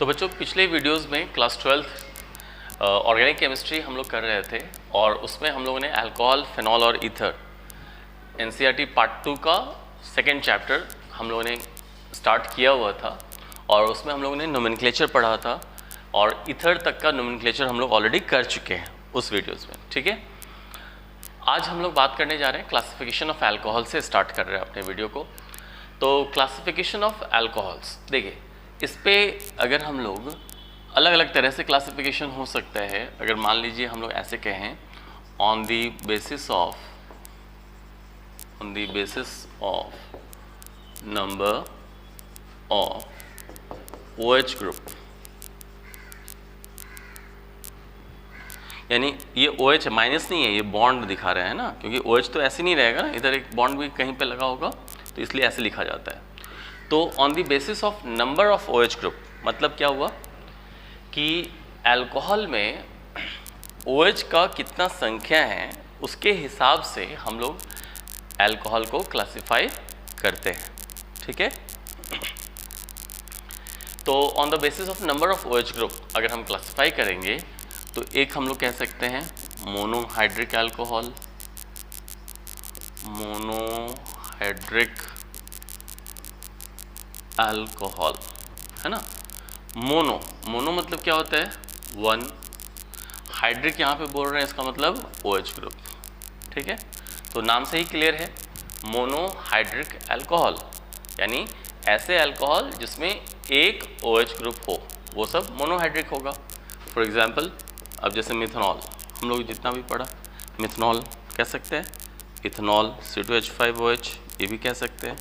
तो बच्चों पिछले वीडियोस में क्लास 12 ऑर्गेनिक केमिस्ट्री हम लोग कर रहे थे और उसमें हम लोगों ने अल्कोहल, फिनॉल और ईथर एनसीईआरटी पार्ट 2 का सेकेंड चैप्टर हम लोगों ने स्टार्ट किया हुआ था और उसमें हम लोगों ने नोमेनक्लेचर पढ़ा था और ईथर तक का नोमेनक्लेचर हम लोग ऑलरेडी कर चुके हैं उस वीडियोज़ में। ठीक है, आज हम लोग बात करने जा रहे हैं क्लासिफिकेशन ऑफ अल्कोहल से स्टार्ट कर रहे हैं अपने वीडियो को। तो क्लासिफिकेशन ऑफ अल्कोहल्स, देखिए इस पे अगर हम लोग अलग अलग तरह से क्लासिफिकेशन हो सकता है। अगर मान लीजिए हम लोग ऐसे कहें on the basis of number of OH group, यानी ये OH माइनस नहीं है, ये बॉन्ड दिखा रहे हैं ना, क्योंकि OH तो ऐसे नहीं रहेगा ना, इधर एक बॉन्ड भी कहीं पे लगा होगा तो इसलिए ऐसे लिखा जाता है। तो on the basis of number of OH group मतलब क्या हुआ कि अल्कोहल में OH का कितना संख्या है उसके हिसाब से हम लोग अल्कोहल को क्लासिफाई करते हैं। ठीक है, तो on the basis of number of OH group अगर हम क्लासिफाई करेंगे तो एक हम लोग कह सकते हैं मोनोहाइड्रिक अल्कोहल, अल्कोहल है ना। मोनो मतलब क्या होता है, वन। हाइड्रिक यहाँ पे बोल रहे हैं, इसका मतलब OH ग्रुप। ठीक है, तो नाम से ही क्लियर है, मोनोहाइड्रिक अल्कोहल यानी ऐसे अल्कोहल जिसमें एक OH ग्रुप हो वो सब मोनोहाइड्रिक होगा। फॉर एग्जांपल अब जैसे मिथनॉल, हम लोग जितना भी पढ़ा मिथनॉल कह सकते हैं, इथनॉल C2H5OH ये भी कह सकते हैं,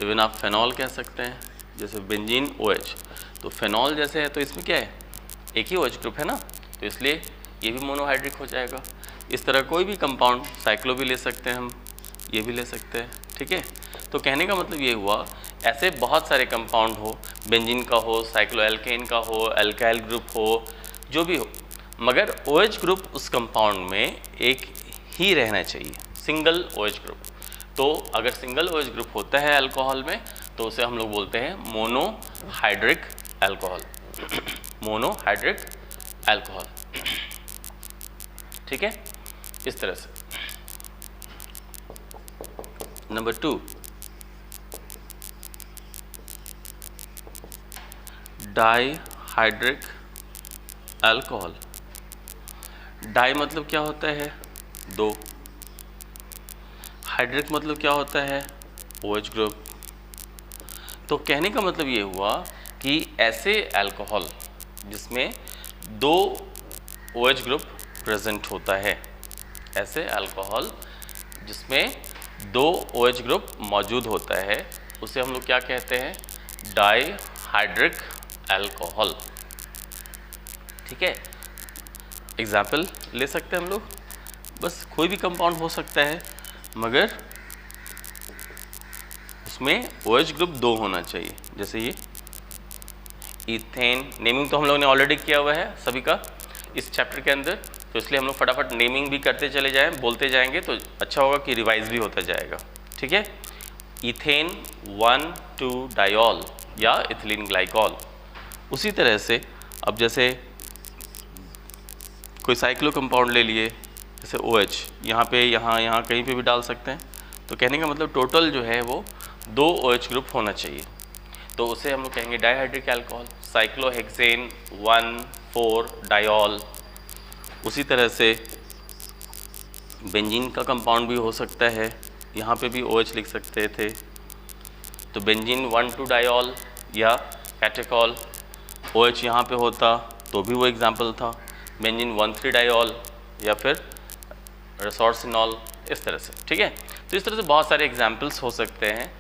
इवन आप फेनॉल कह सकते हैं, जैसे बेंजीन OH। तो फेनॉल जैसे है तो इसमें क्या है, एक ही OH ग्रुप है ना, तो इसलिए ये भी मोनोहाइड्रिक हो जाएगा। इस तरह कोई भी कंपाउंड, साइक्लो भी ले सकते हैं हम, ये भी ले सकते हैं। ठीक है, तो कहने का मतलब ये हुआ ऐसे बहुत सारे कंपाउंड हो, बेंजीन का हो, साइक्लोएल्केन का हो, अल्काइल ग्रुप हो, जो भी हो, मगर OH ग्रुप उस कंपाउंड में एक ही रहना चाहिए, सिंगल OH ग्रुप। तो अगर सिंगल OH ग्रुप होता है अल्कोहल में तो उसे हम लोग बोलते हैं मोनोहाइड्रिक अल्कोहल, मोनोहाइड्रिक अल्कोहल। ठीक है, इस तरह से। Number 2, dihydric alcohol. डाई मतलब क्या होता है, दो। हाइड्रिक मतलब क्या होता है, OH ग्रुप। तो कहने का मतलब ये हुआ कि ऐसे अल्कोहल जिसमें दो OH ग्रुप प्रेजेंट होता है, ऐसे अल्कोहल जिसमें दो OH ग्रुप मौजूद होता है उसे हम लोग क्या कहते हैं, डाइहाइड्रिक अल्कोहल। ठीक है, एग्जाम्पल ले सकते हैं हम लोग, बस कोई भी कंपाउंड हो सकता है मगर उसमें OH ग्रुप दो होना चाहिए। जैसे ये इथेन, नेमिंग तो हम लोगों ने ऑलरेडी किया हुआ है सभी का इस चैप्टर के अंदर, तो इसलिए हम लोग फटाफट नेमिंग भी करते चले जाएं, बोलते जाएंगे तो अच्छा होगा कि रिवाइज भी होता जाएगा। ठीक है, इथेन 1,2 डायोल या इथिलीन ग्लाइकॉल। उसी तरह से अब जैसे कोई साइक्लो कंपाउंड ले लिए, जैसे OH, यहाँ पे यहाँ कहीं पे भी डाल सकते हैं। तो कहने का मतलब टोटल जो है वो दो OH ग्रुप होना चाहिए, तो उसे हम लोग कहेंगे डाइहाइड्रिक अल्कोहल। Cyclohexane 1,4 diol. उसी तरह से बेंजीन का कंपाउंड भी हो सकता है, यहाँ पे भी OH लिख सकते थे, तो बेंजीन 1,2 डायोल या कैटेकॉल। OH यहाँ पे होता तो भी वो एग्जाम्पल था, बेंजीन 1,3 डायोल या फिर रेसोर्सिनॉल, इस तरह से। ठीक है, तो इस तरह से बहुत सारे एग्जाम्पल्स हो सकते हैं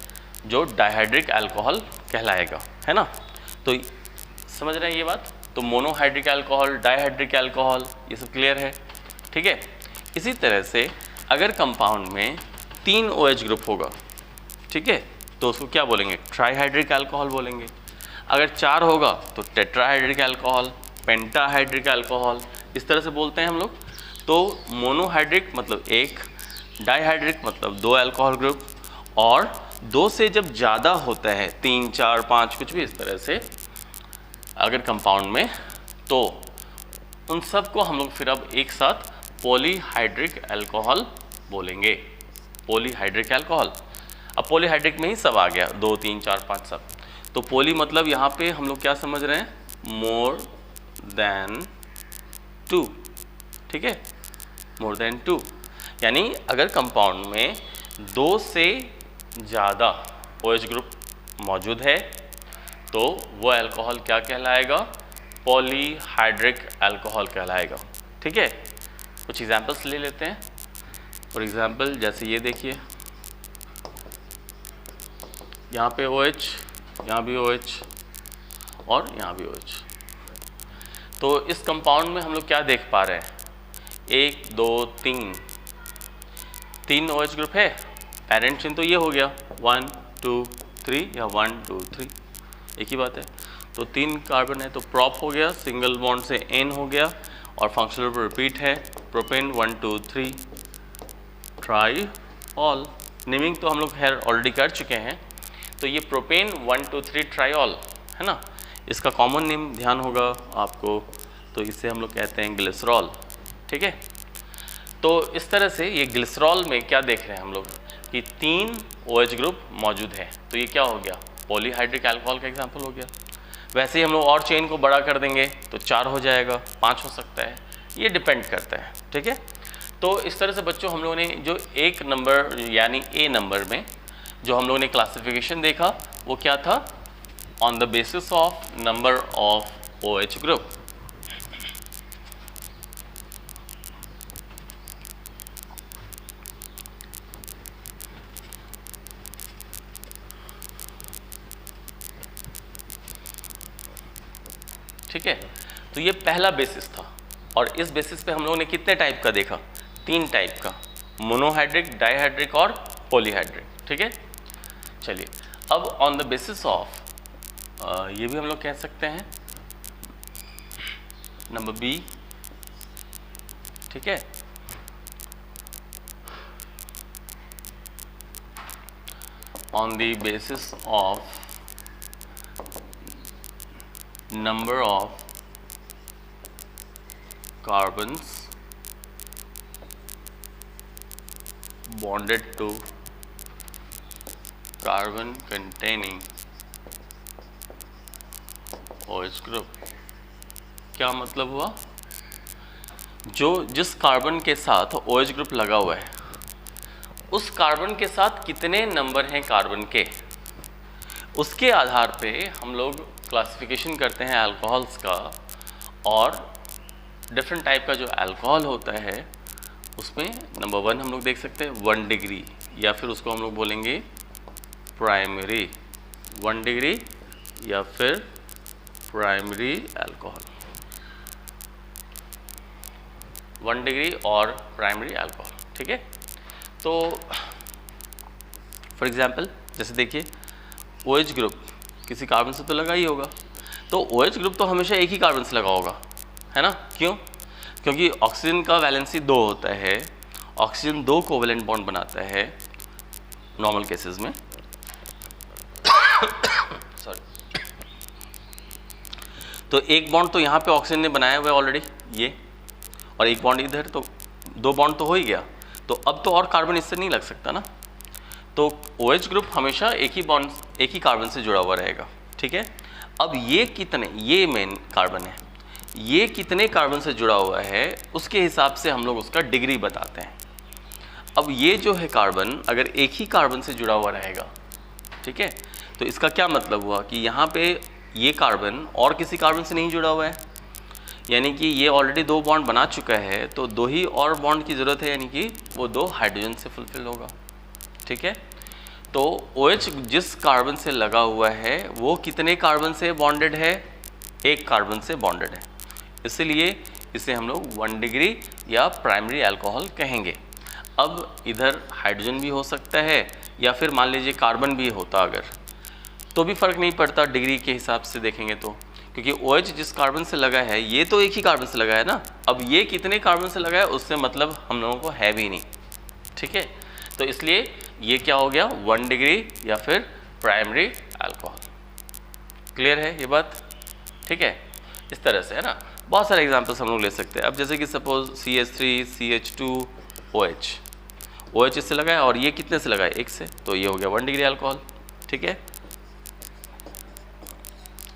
जो डाइहाइड्रिक अल्कोहल कहलाएगा, है ना। तो समझ रहे हैं ये बात। तो मोनोहाइड्रिक अल्कोहल, डाइहाइड्रिक अल्कोहल, ये सब क्लियर है। ठीक है, इसी तरह से अगर कंपाउंड में 3 OH ग्रुप होगा, ठीक है, तो उसको क्या बोलेंगे, ट्राइहाइड्रिक अल्कोहल बोलेंगे। अगर 4 होगा तो टेट्राहाइड्रिक अल्कोहल, पेंटाहाइड्रिक अल्कोहल, इस तरह से बोलते हैं हम लोग। तो मोनोहाइड्रिक मतलब एक, डाइहाइड्रिक मतलब 2 अल्कोहल ग्रुप, और 2 से जब ज़्यादा होता है, 3, 4, 5 कुछ भी इस तरह से, अगर कंपाउंड में, तो उन सब को हम लोग फिर अब एक साथ पॉलीहाइड्रिक अल्कोहल बोलेंगे। पॉलीहाइड्रिक अल्कोहल, अब पॉलीहाइड्रिक में ही सब आ गया, 2 3 4 5 सब। तो पॉली मतलब यहाँ पे हम लोग क्या समझ रहे हैं, मोर देन 2, ठीक है, मोर देन 2, यानी अगर कंपाउंड में 2 से ज़्यादा OH ग्रुप मौजूद है तो वो अल्कोहल क्या कहलाएगा, पॉलीहाइड्रिक अल्कोहल कहलाएगा। ठीक है, कुछ एग्जांपल्स ले लेते हैं। फॉर एग्जांपल जैसे ये देखिए, यहाँ पे OH, यहाँ भी OH और यहाँ भी OH। तो इस कंपाउंड में हम लोग क्या देख पा रहे हैं, 1 2 3 OH ग्रुप है, पेरेंट चिन्ह तो ये हो गया 1 2 3 या 1 2 3, एक ही बात है। तो 3 कार्बन है तो प्रॉप हो गया, सिंगल बॉन्ड से N हो गया और फंक्शनल ग्रुप रिपीट है, प्रोपेन 1 2 3 ट्राई ऑल। नेमिंग तो हम लोग खैर ऑलरेडी कर चुके हैं, तो ये प्रोपेन 1 2 3 ट्राइऑल है ना, इसका कॉमन नेम ध्यान होगा आपको, तो इसे हम लोग कहते हैं ग्लिसरॉल। ठीक है, तो इस तरह से ये ग्लिसरॉल में क्या देख रहे हैं हम लोग कि 3 OH ग्रुप मौजूद है, तो ये क्या हो गया, पॉलीहाइड्रिक अल्कोहल का एग्जांपल हो गया। वैसे ही हम लोग और चेन को बड़ा कर देंगे तो 4 हो जाएगा, 5 हो सकता है, ये डिपेंड करता है। ठीक है, तो इस तरह से बच्चों हम लोगों ने जो एक नंबर यानी A नंबर में जो हम लोगों ने क्लासिफिकेशन देखा वो क्या था, on the basis of number of OH group. ठीक है, तो ये पहला बेसिस था और इस बेसिस पे हम लोगों ने कितने टाइप का देखा, 3 टाइप का, मोनोहाइड्रिक, डाइहाइड्रिक और पॉलीहाइड्रिक। ठीक है, चलिए अब ऑन द बेसिस ऑफ ये भी हम लोग कह सकते हैं नंबर B। ठीक है, on the basis of number of carbons bonded to carbon containing OH group। क्या मतलब हुआ, जो जिस कार्बन के साथ OH ग्रुप लगा हुआ है उस कार्बन के साथ कितने नंबर हैं कार्बन के, उसके आधार पे हम लोग क्लासिफिकेशन करते हैं अल्कोहल्स का, और डिफरेंट टाइप का जो अल्कोहल होता है उसमें नंबर 1 हम लोग देख सकते हैं 1 डिग्री, या फिर उसको हम लोग बोलेंगे प्राइमरी 1 डिग्री या फिर प्राइमरी अल्कोहल, 1 डिग्री और प्राइमरी अल्कोहल। ठीक है, तो फॉर एग्जांपल जैसे देखिए OH ग्रुप किसी कार्बन से तो लगा ही होगा, तो OH ग्रुप तो हमेशा एक ही कार्बन से लगा होगा, है ना, क्यों, क्योंकि ऑक्सीजन का वैलेंसी 2 होता है, ऑक्सीजन 2 कोवेलेंट बॉन्ड बनाता है नॉर्मल केसेस में सॉरी, तो एक बॉन्ड तो यहाँ पे ऑक्सीजन ने बनाया हुआ है ऑलरेडी ये, और एक बॉन्ड इधर, तो 2 बॉन्ड तो हो ही गया, तो अब तो और कार्बन इससे नहीं लग सकता ना, तो OH ग्रुप हमेशा एक ही कार्बन से जुड़ा हुआ रहेगा। ठीक है, अब ये कितने, ये मेन कार्बन है, ये कितने कार्बन से जुड़ा हुआ है उसके हिसाब से हम लोग उसका डिग्री बताते हैं। अब ये जो है कार्बन अगर एक ही कार्बन से जुड़ा हुआ रहेगा, ठीक है, तो इसका क्या मतलब हुआ कि यहाँ पे ये कार्बन और किसी कार्बन से नहीं जुड़ा हुआ है, यानी कि ये ऑलरेडी 2 बॉन्ड बना चुका है, तो 2 ही और बॉन्ड की ज़रूरत है, यानी कि वो 2 हाइड्रोजन से फुलफिल होगा। ठीक है, तो OH जिस कार्बन से लगा हुआ है वो कितने कार्बन से बॉन्डेड है, एक कार्बन से बॉन्डेड है, इसलिए इसे हम लोग 1 डिग्री या प्राइमरी अल्कोहल कहेंगे। अब इधर हाइड्रोजन भी हो सकता है या फिर मान लीजिए कार्बन भी होता अगर, तो भी फ़र्क नहीं पड़ता डिग्री के हिसाब से देखेंगे तो, क्योंकि OH जिस कार्बन से लगा है ये तो एक ही कार्बन से लगा है ना, अब ये कितने कार्बन से लगा है उससे मतलब हम लोगों को है भी नहीं। ठीक है, तो इसलिए ये क्या हो गया 1 डिग्री या फिर प्राइमरी अल्कोहल। क्लियर है ये बात? ठीक। ठीक है, इस तरह से, है ना। बहुत सारे एग्जांपल्स हम लोग ले सकते हैं। अब जैसे कि suppose CH3 CH2 OH, OH इससे लगा है और ये कितने से लगा है, 1 से, तो ये हो गया 1 डिग्री अल्कोहल, ठीक है।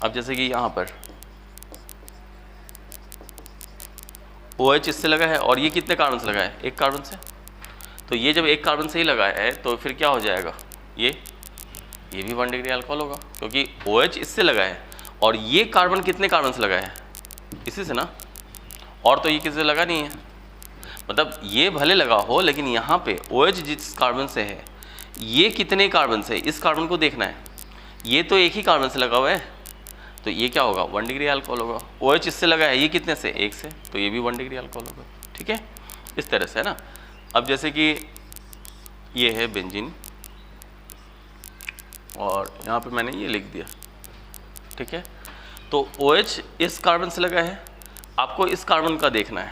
अब जैसे कि यहाँ पर OH इससे लगा है और ये कितने कार्बन से लगा है, 1 कार्बन से, तो ये जब 1 कार्बन से ही लगा है तो फिर क्या हो जाएगा, ये भी 1 डिग्री अल्कोहल होगा, क्योंकि OH इससे लगा है और ये कार्बन कितने कार्बन से लगा है, इसी से ना, और तो ये किसी से लगा नहीं है। मतलब ये भले लगा हो लेकिन यहाँ पे OH जिस कार्बन से है ये कितने कार्बन से, इस कार्बन को देखना है, ये तो एक ही कार्बन से लगा हुआ है, तो ये क्या होगा, 1 डिग्री अल्कोहल होगा। OH इससे लगा है, ये कितने से, 1 से, तो ये भी 1 डिग्री अल्कोहल होगा, ठीक है, इस तरह से, है ना। अब जैसे कि ये है बेंजीन और यहाँ पे मैंने ये लिख दिया, ठीक है। तो OH इस कार्बन से लगा है, आपको इस कार्बन का देखना है,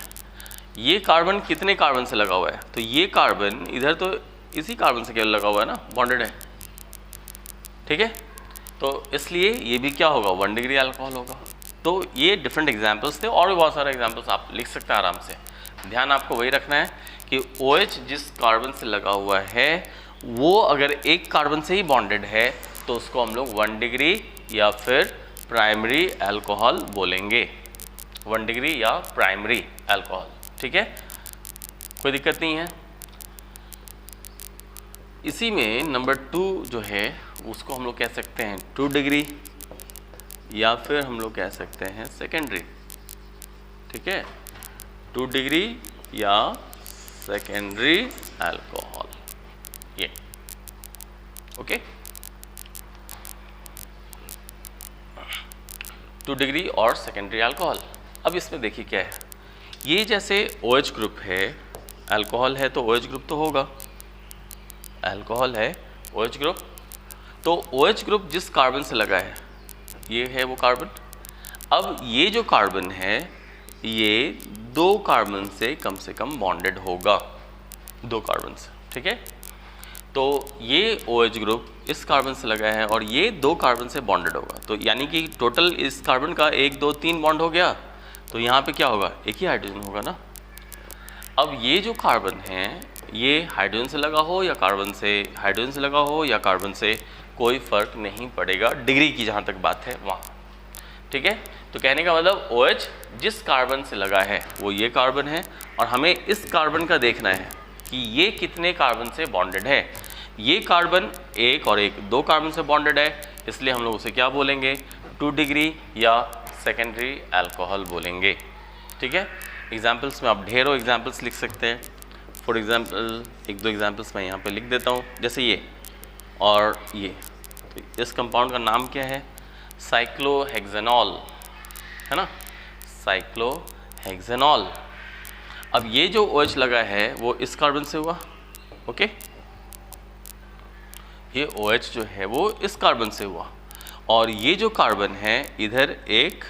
ये कार्बन कितने कार्बन से लगा हुआ है, तो ये कार्बन इधर तो इसी कार्बन से केवल लगा हुआ है ना, बॉन्डेड है, ठीक है। तो इसलिए ये भी क्या होगा, 1 डिग्री अल्कोहल होगा। तो ये डिफरेंट एग्जांपल्स थे और भी बहुत सारे एग्जांपल्स आप लिख सकते हैं आराम से। ध्यान आपको वही रखना है कि OH जिस कार्बन से लगा हुआ है वो अगर एक कार्बन से ही बॉन्डेड है तो उसको हम लोग 1 डिग्री या फिर प्राइमरी अल्कोहल बोलेंगे, 1 डिग्री या प्राइमरी अल्कोहल, ठीक है, कोई दिक्कत नहीं है। इसी में नंबर 2 जो है उसको हम लोग कह सकते हैं 2 डिग्री या फिर हम लोग कह सकते हैं सेकेंडरी, ठीक है, 2 डिग्री या सेकेंडरी अल्कोहल, ये ओके। 2 डिग्री और सेकेंडरी अल्कोहल। अब इसमें देखिए क्या है, ये जैसे OH ग्रुप है, अल्कोहल है तो OH ग्रुप तो होगा, अल्कोहल है OH ग्रुप, तो OH ग्रुप जिस कार्बन से लगा है ये है वो कार्बन। अब ये जो कार्बन है ये 2 कार्बन से कम बॉन्डेड होगा, 2 कार्बन से, ठीक है। तो ये OH ग्रुप इस कार्बन से लगा है और ये 2 कार्बन से बॉन्डेड होगा, तो यानी कि टोटल इस कार्बन का 1 2 3 बॉन्ड हो गया, तो यहाँ पे क्या होगा, एक ही हाइड्रोजन होगा ना। अब ये जो कार्बन है ये हाइड्रोजन से लगा हो या कार्बन से, हाइड्रोजन से लगा हो या कार्बन से, कोई फर्क नहीं पड़ेगा डिग्री की जहाँ तक बात है वहाँ, ठीक है। तो कहने का मतलब OH जिस कार्बन से लगा है वो ये कार्बन है और हमें इस कार्बन का देखना है कि ये कितने कार्बन से बॉन्डेड है। ये कार्बन 1 और 1 2 कार्बन से बॉन्डेड है, इसलिए हम लोग उसे क्या बोलेंगे, 2 डिग्री या सेकेंडरी अल्कोहल बोलेंगे, ठीक है। एग्जाम्पल्स में आप ढेरों एग्जाम्पल्स लिख सकते हैं। फॉर एग्जाम्पल 1-2 एग्जाम्पल्स मैं यहाँ पे लिख देता हूँ, जैसे ये और ये, तो इस कंपाउंड का नाम क्या है, साइक्लोहेक्सेनॉल, है ना, साइक्लोहेक्सेनॉल। अब ये जो OH लगा है वो इस कार्बन से हुआ, ओके, ये OH जो है वो इस कार्बन से हुआ और ये जो कार्बन है इधर 1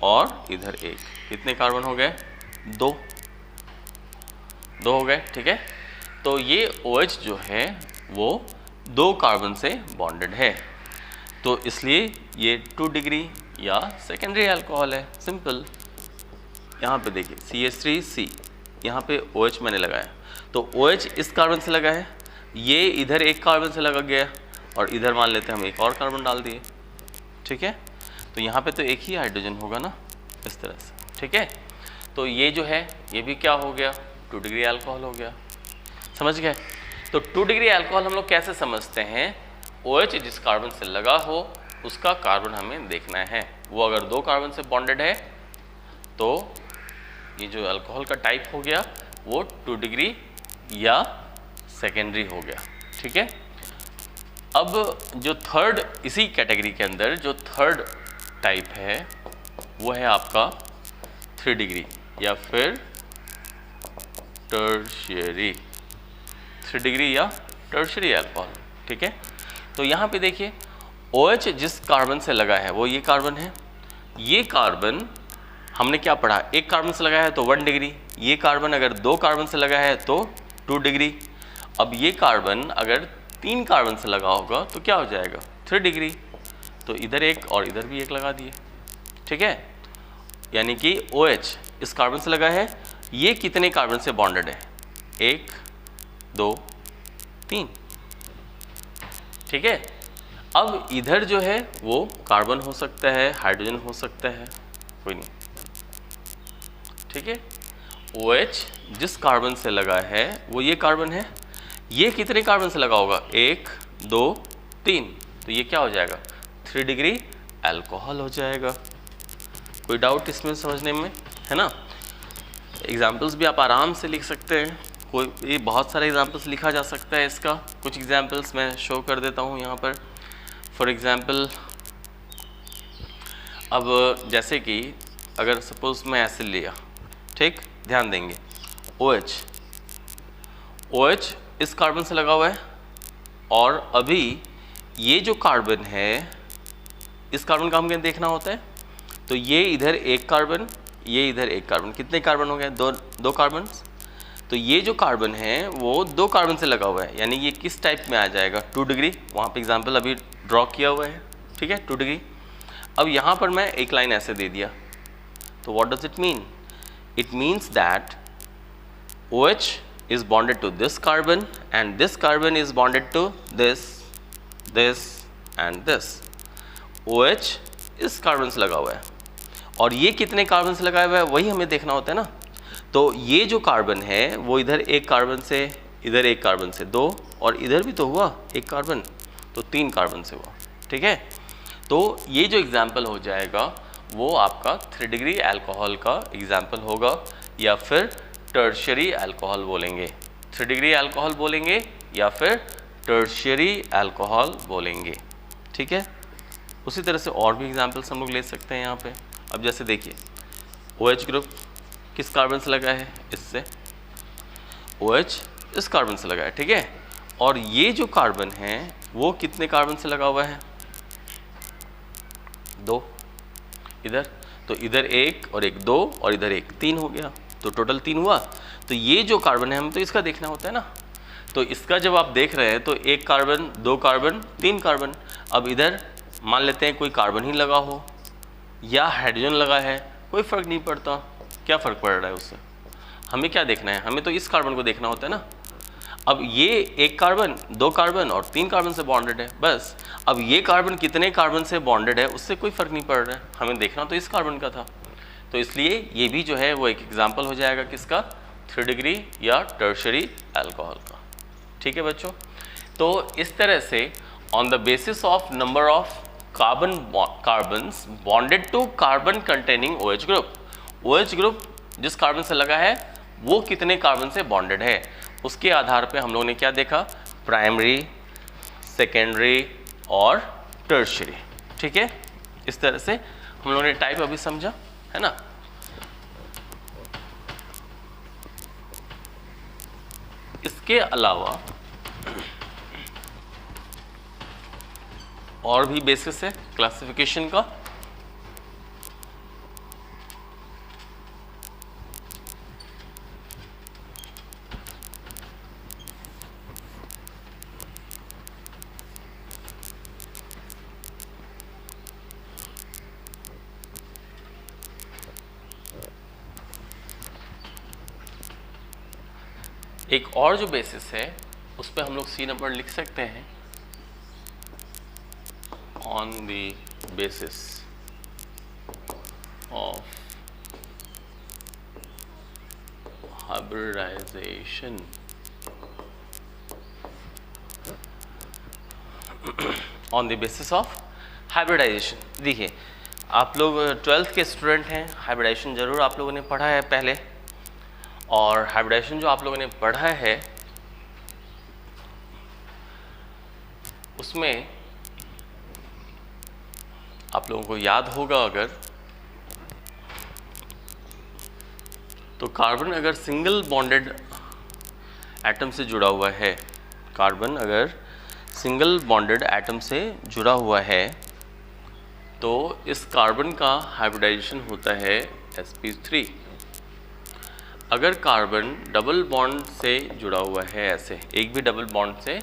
और इधर 1, कितने कार्बन हो गए, 2 हो गए, ठीक है। तो ये OH जो है वो 2 कार्बन से बॉन्डेड है, तो इसलिए ये 2 डिग्री या सेकेंडरी अल्कोहल है, सिंपल। यहाँ पे देखिए CH3C, यहाँ पे OH मैंने लगाया, तो OH इस कार्बन से लगा है, ये इधर 1 कार्बन से लगा गया और इधर मान लेते हैं हम 1 और कार्बन डाल दिए, ठीक है। तो यहाँ पे तो एक ही हाइड्रोजन होगा ना, इस तरह से, ठीक है। तो ये जो है ये भी क्या हो गया, 2 डिग्री अल्कोहल हो गया, समझ गए। तो 2 डिग्री अल्कोहल हम लोग कैसे समझते हैं, OH जिस कार्बन से लगा हो उसका कार्बन हमें देखना है, वो अगर 2 कार्बन से बॉन्डेड है तो ये जो अल्कोहल का टाइप हो गया वो 2 डिग्री या सेकेंडरी हो गया, ठीक है। अब जो थर्ड, इसी कैटेगरी के अंदर जो थर्ड टाइप है वो है आपका 3 डिग्री या फिर टर्शियरी, 3 डिग्री या टर्शियरी अल्कोहल, ठीक है। तो यहाँ पे देखिए OH जिस कार्बन से लगा है वो ये कार्बन है, ये कार्बन हमने क्या पढ़ा, 1 कार्बन से लगा है तो 1 डिग्री, ये कार्बन अगर 2 कार्बन से लगा है तो 2 डिग्री। अब ये कार्बन अगर 3 कार्बन से लगा होगा तो क्या हो जाएगा, 3 डिग्री। तो इधर 1 और इधर भी 1 लगा दिए, ठीक है, यानी कि OH इस कार्बन से लगा है, ये कितने कार्बन से बॉन्डेड है, 1 2 3, ठीक है। अब इधर जो है वो कार्बन हो सकता है, हाइड्रोजन हो सकता है, कोई नहीं, ठीक है। OH जिस कार्बन से लगा है वो ये कार्बन है, ये कितने कार्बन से लगा होगा, 1 2 3, तो ये क्या हो जाएगा, 3 डिग्री अल्कोहल हो जाएगा। कोई डाउट इसमें समझने में, है ना। एग्जाम्पल्स भी आप आराम से लिख सकते हैं, कोई ये बहुत सारे एग्जाम्पल्स लिखा जा सकता है इसका। कुछ एग्जाम्पल्स मैं शो कर देता हूँ यहाँ पर। फॉर एग्ज़ाम्पल, अब जैसे कि अगर सपोज मैं ऐसे लिया, ठीक, ध्यान देंगे, OH इस कार्बन से लगा हुआ है, और अभी ये जो कार्बन है इस कार्बन का हमें देखना होता है, तो ये इधर एक कार्बन, ये इधर एक कार्बन, कितने कार्बन हो गए, दो कार्बन। तो ये जो कार्बन है वो 2 कार्बन से लगा हुआ है, यानी ये किस टाइप में आ जाएगा, 2 डिग्री, वहाँ पे एग्जाम्पल अभी ड्रॉ किया हुआ है, ठीक है, 2 डिग्री। अब यहाँ पर मैं एक लाइन ऐसे दे दिया, तो what does it mean, it means that OH is bonded to this carbon and this carbon is bonded to this and this। OH इस कार्बन से लगा हुआ है, और ये कितने कार्बन से लगा हुआ है वही हमें देखना होता है ना। तो ये जो कार्बन है वो इधर एक कार्बन से, इधर एक कार्बन से 2, और इधर भी तो हुआ एक कार्बन, तो 3 कार्बन से हुआ, ठीक है। तो ये जो एग्जाम्पल हो जाएगा वो आपका 3 डिग्री अल्कोहल का एग्जाम्पल होगा, या फिर टर्शियरी अल्कोहल बोलेंगे, 3 डिग्री अल्कोहल बोलेंगे, या फिर टर्शियरी अल्कोहल बोलेंगे, ठीक है। उसी तरह से और भी एग्जाम्पल्स हम लोग ले सकते हैं यहाँ पे। अब जैसे देखिए, OH ग्रुप किस कार्बन से लगा है, इससे, OH इस कार्बन से लगा है, ठीक है। और ये जो कार्बन है वो कितने कार्बन से लगा हुआ है, 2 इधर, तो इधर 1 और 1 2 और इधर 1 3 हो गया, तो टोटल 3 हुआ। तो ये जो कार्बन है हमें तो इसका देखना होता है ना, तो इसका जब आप देख रहे हैं तो 1 कार्बन 2 कार्बन 3 कार्बन। अब इधर मान लेते हैं कोई कार्बन ही लगा हो या हाइड्रोजन लगा है, कोई फ़र्क नहीं पड़ता, क्या फ़र्क पड़ रहा है उससे, हमें क्या देखना है, हमें तो इस कार्बन को देखना होता है ना। अब ये 1 कार्बन 2 कार्बन और 3 कार्बन से बॉन्डेड है, बस। अब ये कार्बन कितने कार्बन से बॉन्डेड है उससे कोई फ़र्क नहीं पड़ रहा है, हमें देखना तो इस कार्बन का था। तो इसलिए ये भी जो है वो एक एग्जाम्पल हो जाएगा किसका, 3 डिग्री या टर्शियरी अल्कोहल का, ठीक है बच्चों। तो इस तरह से on the basis of number of carbons bonded to carbon containing OH group, OH group जिस कार्बन से लगा है वो कितने कार्बन से बॉन्डेड है, उसके आधार पे हम लोगों ने क्या देखा, प्राइमरी, सेकेंडरी और टर्शियरी, ठीक है। इस तरह से हम लोगों ने टाइप अभी समझा, है ना। इसके अलावा और भी बेसिस है क्लासिफिकेशन का। एक और जो बेसिस है उस पर हम लोग C नंबर लिख सकते हैं, on the basis of hybridization, on the basis of hybridization. देखिए, आप लोग 12th के स्टूडेंट हैं, हाइब्रिडाइजेशन जरूर आप लोगों ने पढ़ा है पहले, और हाइब्रिडाइजेशन जो आप लोगों ने पढ़ा है उसमें आप लोगों को याद होगा अगर, तो कार्बन अगर सिंगल बॉन्डेड एटम से जुड़ा हुआ है, कार्बन अगर सिंगल बॉन्डेड एटम से जुड़ा हुआ है तो इस कार्बन का हाइब्रिडाइजेशन होता है sp3। अगर कार्बन डबल बॉन्ड से जुड़ा हुआ है, ऐसे एक भी डबल बॉन्ड से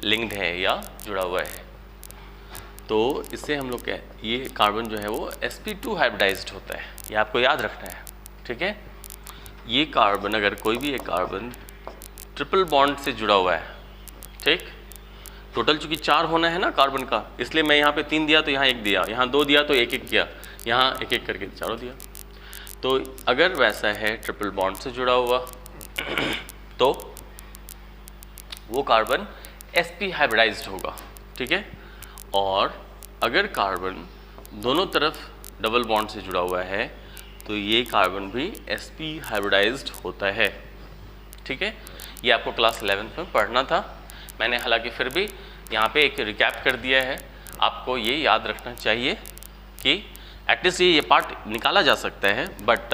लिंक्ड है या जुड़ा हुआ है, तो इससे हम लोग क्या, ये कार्बन जो है वो sp2 हाइब्रिडाइज्ड होता है, ये आपको याद रखना है, ठीक है। ये कार्बन, अगर कोई भी एक कार्बन ट्रिपल बॉन्ड से जुड़ा हुआ है, ठीक, टोटल चूंकि 4 होना है ना कार्बन का, इसलिए मैं यहाँ पे 3 दिया तो यहाँ 1 दिया, यहाँ 2 दिया तो 1-1 किया, यहाँ 1-1 करके चारों दिया। तो अगर वैसा है ट्रिपल बॉन्ड से जुड़ा हुआ तो वो कार्बन sp हाइब्रिडाइज्ड होगा, ठीक है। और अगर कार्बन दोनों तरफ डबल बॉन्ड से जुड़ा हुआ है तो ये कार्बन भी sp हाइब्रिडाइज्ड होता है, ठीक है। ये आपको क्लास 11th में पढ़ना था, मैंने हालांकि फिर भी यहाँ पे एक रिकैप कर दिया है। आपको ये याद रखना चाहिए कि एटलीस्ट ये पार्ट निकाला जा सकता है, बट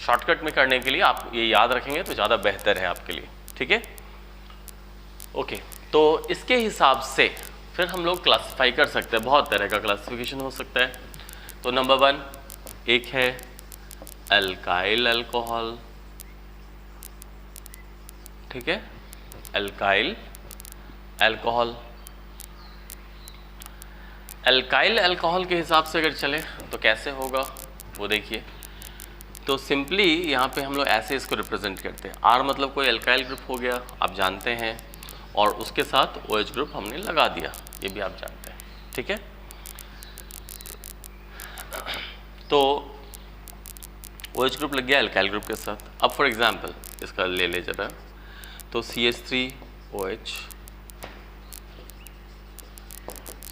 शॉर्टकट में करने के लिए आप ये याद रखेंगे तो ज़्यादा बेहतर है आपके लिए, ठीक है। ओके, तो इसके हिसाब से फिर हम लोग क्लासीफाई कर सकते हैं, बहुत तरह का क्लासिफिकेशन हो सकता है। तो नंबर 1 एक है अल्काइल अल्कोहल, ठीक है, अल्काइल अल्कोहल। अल्काइल अल्कोहल के हिसाब से अगर चले तो कैसे होगा वो देखिए। तो सिंपली यहाँ पे हम लोग ऐसे इसको रिप्रेजेंट करते हैं, R मतलब कोई अल्काइल ग्रुप हो गया, आप जानते हैं, और उसके साथ OH ग्रुप हमने लगा दिया, ये भी आप जानते हैं, ठीक है। तो OH ग्रुप लग गया अल्काइल ग्रुप के साथ। अब फॉर एग्जांपल इसका ले ले जरा, तो CH3OH,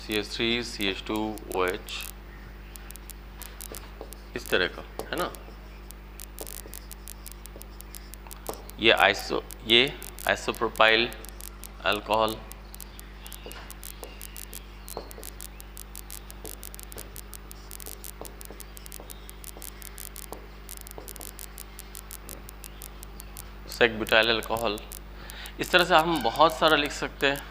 CH3 CH2OH, इस तरह का है ना। ये isopropyl alcohol, sec butyl alcohol, इस तरह से हम बहुत सारा लिख सकते हैं।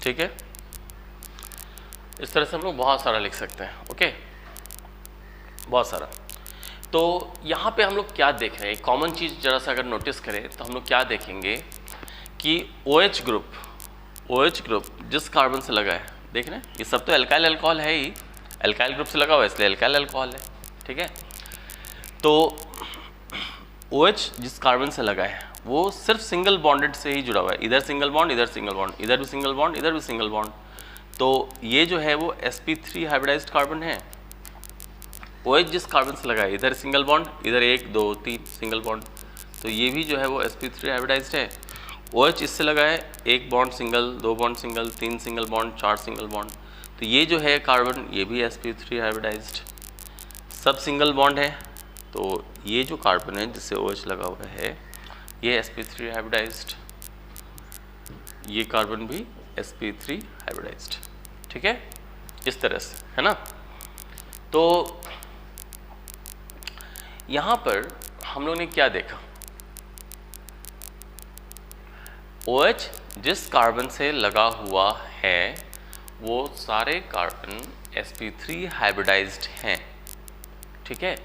ठीक है, इस तरह से हम लोग बहुत सारा लिख सकते हैं, ओके, बहुत सारा। तो यहाँ पे हम लोग क्या देख रहे हैं, कॉमन चीज़ जरा सा अगर नोटिस करें तो हम लोग क्या देखेंगे कि OH ग्रुप जिस कार्बन से लगा है, देख रहे हैं, ये सब तो अल्काइल अल्कोहल है ही, अल्काइल ग्रुप से लगा हुआ है इसलिए अल्काइल अल्कोहल है, ठीक है। तो OH जिस कार्बन से लगा है वो सिर्फ सिंगल बॉन्डेड से ही जुड़ा हुआ है, इधर सिंगल बॉन्ड, इधर सिंगल बॉन्ड, इधर भी सिंगल बॉन्ड, इधर भी सिंगल बॉन्ड। तो ये जो है वो sp3 हाइब्रिडाइज्ड कार्बन है। OH जिस कार्बन से लगा है, इधर सिंगल बॉन्ड, इधर 1 2 3 सिंगल बॉन्ड, तो ये भी जो है वो sp3 हाइब्रिडाइज्ड है। OH इससे लगा है, 1 bond single, 2 bond single, 3 single bond, 4 single bond, तो ये जो है कार्बन ये भी sp3 हाइब्रिडाइज्ड, सब सिंगल बॉन्ड है। तो ये जो कार्बन है जिससे OH लगा हुआ है ये sp3 हाइब्रिडाइज्ड, ये कार्बन भी sp3 हाइब्रिडाइज्ड, ठीक है, इस तरह से, है ना। तो यहाँ पर हम लोग ने क्या देखा, OH जिस कार्बन से लगा हुआ है वो सारे कार्बन sp3 हाइब्रिडाइज्ड हैं, ठीक है।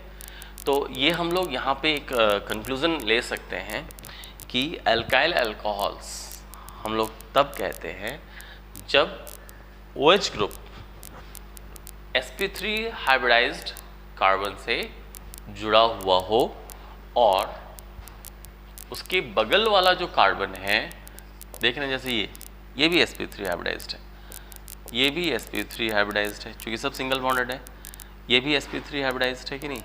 तो ये हम लोग यहाँ पे एक कंक्लूजन ले सकते हैं कि अल्काइल अल्कोहल्स हम लोग तब कहते हैं जब OH group sp3 hybridised carbon से जुड़ा हुआ हो और उसके बगल वाला जो कार्बन है, देख रहे हैं जैसे ये भी sp3 हाइब्रिडाइज्ड है, ये भी sp3 हाइब्रिडाइज्ड है, क्योंकि सब सिंगल बॉन्डेड है, ये भी sp3 हाइब्रिडाइज्ड है कि नहीं,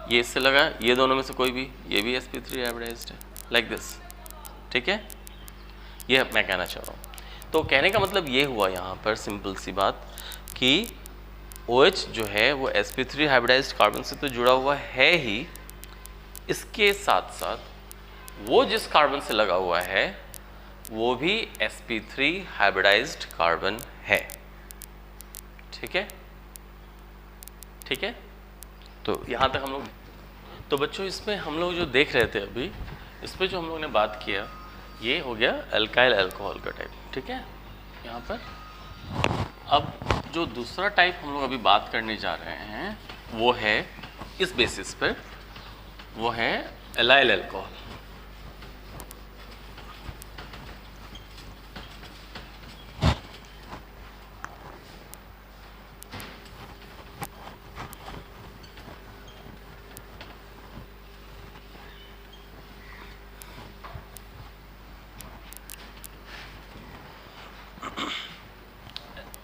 ये इससे लगा, ये दोनों में से कोई भी, ये भी sp3 हाइब्रिडाइज्ड है, लाइक दिस, ठीक है। ये मैं कहना चाह रहा हूँ। तो कहने का मतलब ये हुआ यहाँ पर सिंपल सी बात कि OH जो है वो sp3 हाइब्रिडाइज्ड कार्बन से तो जुड़ा हुआ है ही, इसके साथ साथ वो जिस कार्बन से लगा हुआ है वो भी sp3 हाइब्रिडाइज्ड कार्बन है, ठीक है, ठीक है। तो यहाँ तक हम लोग, तो बच्चों इसमें हम लोग जो देख रहे थे अभी, इस पर जो हम लोग ने बात किया ये हो गया अल्काइल अल्कोहल का टाइप, ठीक है। यहाँ पर अब जो दूसरा टाइप हम लोग अभी बात करने जा रहे हैं वो है इस बेसिस पर, वो है एलाइल अल्कोहल।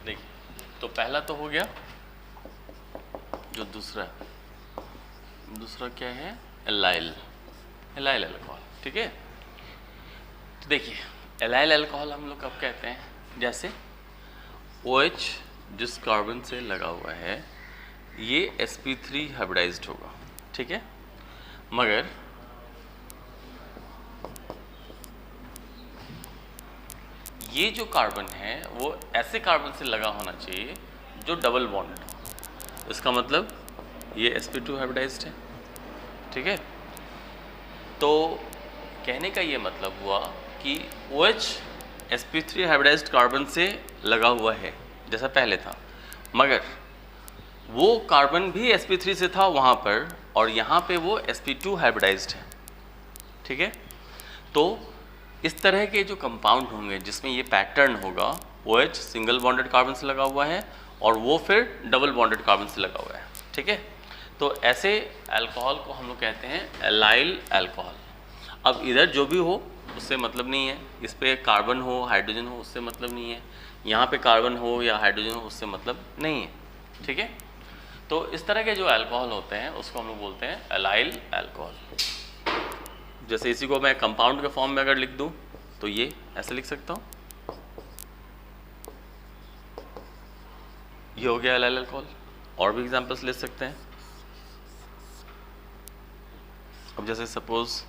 देखिए, तो पहला तो हो गया, जो दूसरा क्या है, एलाइल अल्कोहल। ठीक है, तो देखिए एलाइल अल्कोहल हम लोग कब कहते हैं, जैसे OH जिस कार्बन से लगा हुआ है ये sp3 हाइब्रिडाइज्ड होगा। ठीक है, मगर ये जो कार्बन है वो ऐसे कार्बन से लगा होना चाहिए जो डबल बॉन्ड हो। इसका मतलब ये sp2 हाइब्रिडाइज्ड है। ठीक है, तो कहने का ये मतलब हुआ कि OH sp3 हाइब्रिडाइज्ड कार्बन से लगा हुआ है जैसा पहले था, मगर वो कार्बन भी sp3 से था वहाँ पर, और यहाँ पे वो sp2 हाइब्रिडाइज्ड है। ठीक है, तो इस तरह के जो कंपाउंड होंगे जिसमें ये पैटर्न होगा, OH सिंगल बॉन्डेड कार्बन से लगा हुआ है और वो फिर डबल बॉन्डेड कार्बन से लगा हुआ है। ठीक है, तो ऐसे अल्कोहल को हम लोग कहते हैं एलाइल अल्कोहल। अब इधर जो भी हो उससे मतलब नहीं है, इस पे कार्बन हो हाइड्रोजन हो उससे मतलब नहीं है, यहाँ पे कार्बन हो या हाइड्रोजन हो उससे मतलब नहीं है। ठीक है, तो इस तरह के जो अल्कोहल होते हैं उसको हम लोग बोलते हैं एलाइल अल्कोहल। जैसे इसी को मैं कंपाउंड के फॉर्म में अगर लिख दूं तो ये ऐसे लिख सकता हूँ, ये हो गया एलाइल अल्कोहल। और भी एग्जांपल्स ले सकते हैं। अब जैसे सपोज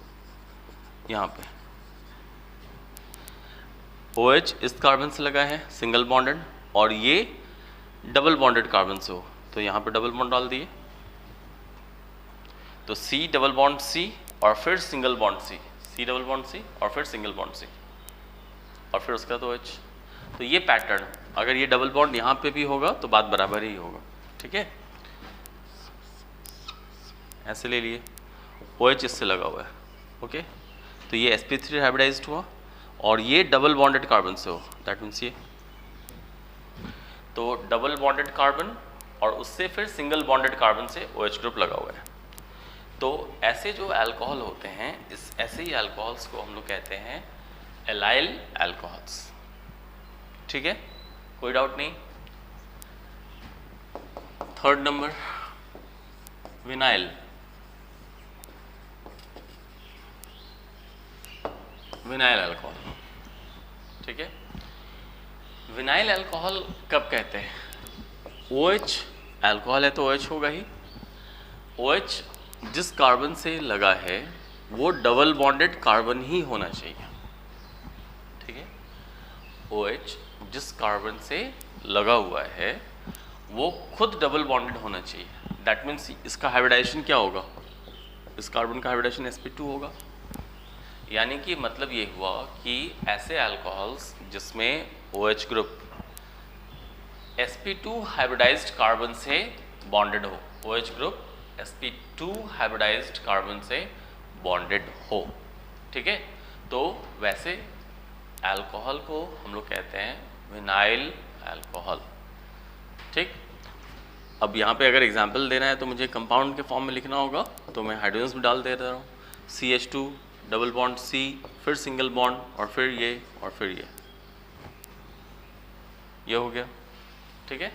यहाँ पे OH इस कार्बन से लगा है सिंगल बॉन्डेड और ये डबल बॉन्डेड कार्बन से हो, तो यहाँ पे डबल बॉन्ड डाल दिए, तो C डबल बॉन्ड C और फिर single bond C double bond C और फिर सिंगल बॉन्ड C और फिर उसका तो OH। तो ये पैटर्न, अगर ये डबल बॉन्ड यहाँ पे भी होगा तो बात बराबर ही होगा। ठीक है, ऐसे ले लिए, OH इससे लगा हुआ है। ओके, तो ये sp3 हाइब्रिडाइज्ड हुआ और ये डबल बॉन्डेड कार्बन से हो, दैट मीन्स ये तो डबल बॉन्डेड कार्बन और उससे फिर सिंगल बॉन्डेड कार्बन से OH ग्रुप लगा हुआ है। तो ऐसे जो अल्कोहल होते हैं, इस ऐसे ही अल्कोहल्स को हम लोग कहते हैं एलाइल अल्कोहल्स। ठीक है, कोई डाउट नहीं। Third number vinyl alcohol. ठीक है, विनाइल अल्कोहल कब कहते हैं, OH अल्कोहल है तो OH होगा ही, OH जिस कार्बन से लगा है वो डबल बॉन्डेड कार्बन ही होना चाहिए। ठीक है, OH जिस कार्बन से लगा हुआ है वो खुद डबल बॉन्डेड होना चाहिए। दैट मीन्स इसका हाइब्रिडाइजेशन क्या होगा, इस कार्बन का हाइब्रिडाइजेशन sp2 होगा। यानी कि मतलब ये हुआ कि ऐसे अल्कोहल्स जिसमें OH group sp2 hybridised carbon से बॉन्डेड हो, OH group sp2 hybridised carbon से बॉन्डेड हो। ठीक है, तो वैसे अल्कोहल को हम लोग कहते हैं विनाइल अल्कोहल। ठीक, अब यहाँ पे अगर एग्जांपल देना है तो मुझे कंपाउंड के फॉर्म में लिखना होगा, तो मैं हाइड्रोजन्स में डाल दे रहा हूँ, CH2 डबल बॉन्ड C, फिर सिंगल बॉन्ड और फिर ये और फिर ये हो गया। ठीक है,